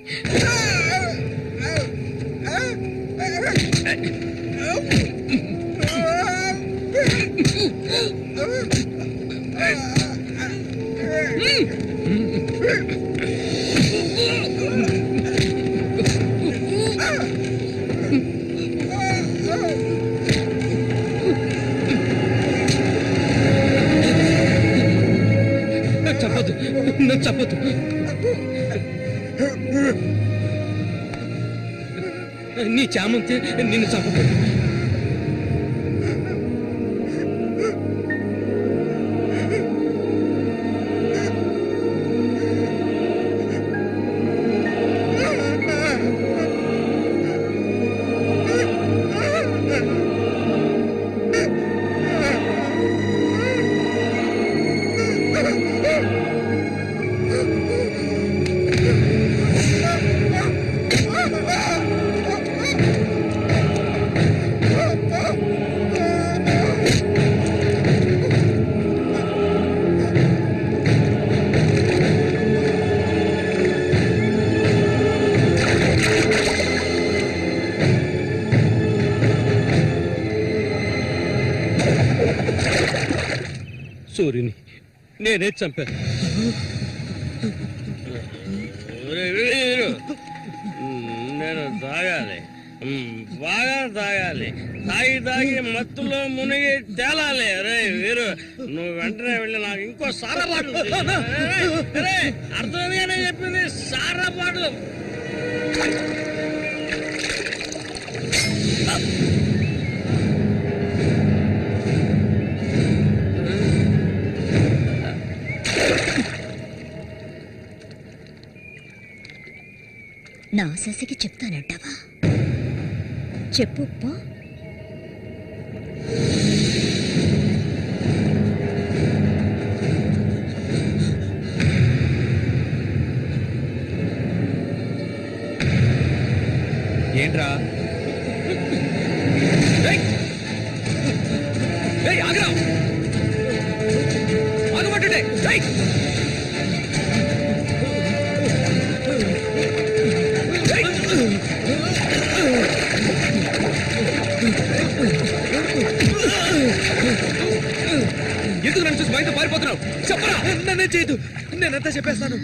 చెప్పదు, నన్ను చెప్పదు. నీ చామంతి నిన్ను చంపదు. సూర్యుని నేనే చంపాను. నేను తాగాలి, బాగా తాగాలి. తాగి తాగి మత్తులో మునిగి తేలాలి. అరే వీరు, నువ్వు వెంటనే వెళ్ళి నాకు ఇంకో సారా బాటలు అర్థంగానే చెప్పింది. సారా బాటలు నా శశికి చెప్తానంటావా? చెప్పు పో. ఏంట్రా ఆగమంటుంటే ఎందుకు నన్ను చూసి బయట పారిపోతున్నావు? చెప్పరా. నన్నే చేయదు, నేనంతా చెప్పేస్తాను.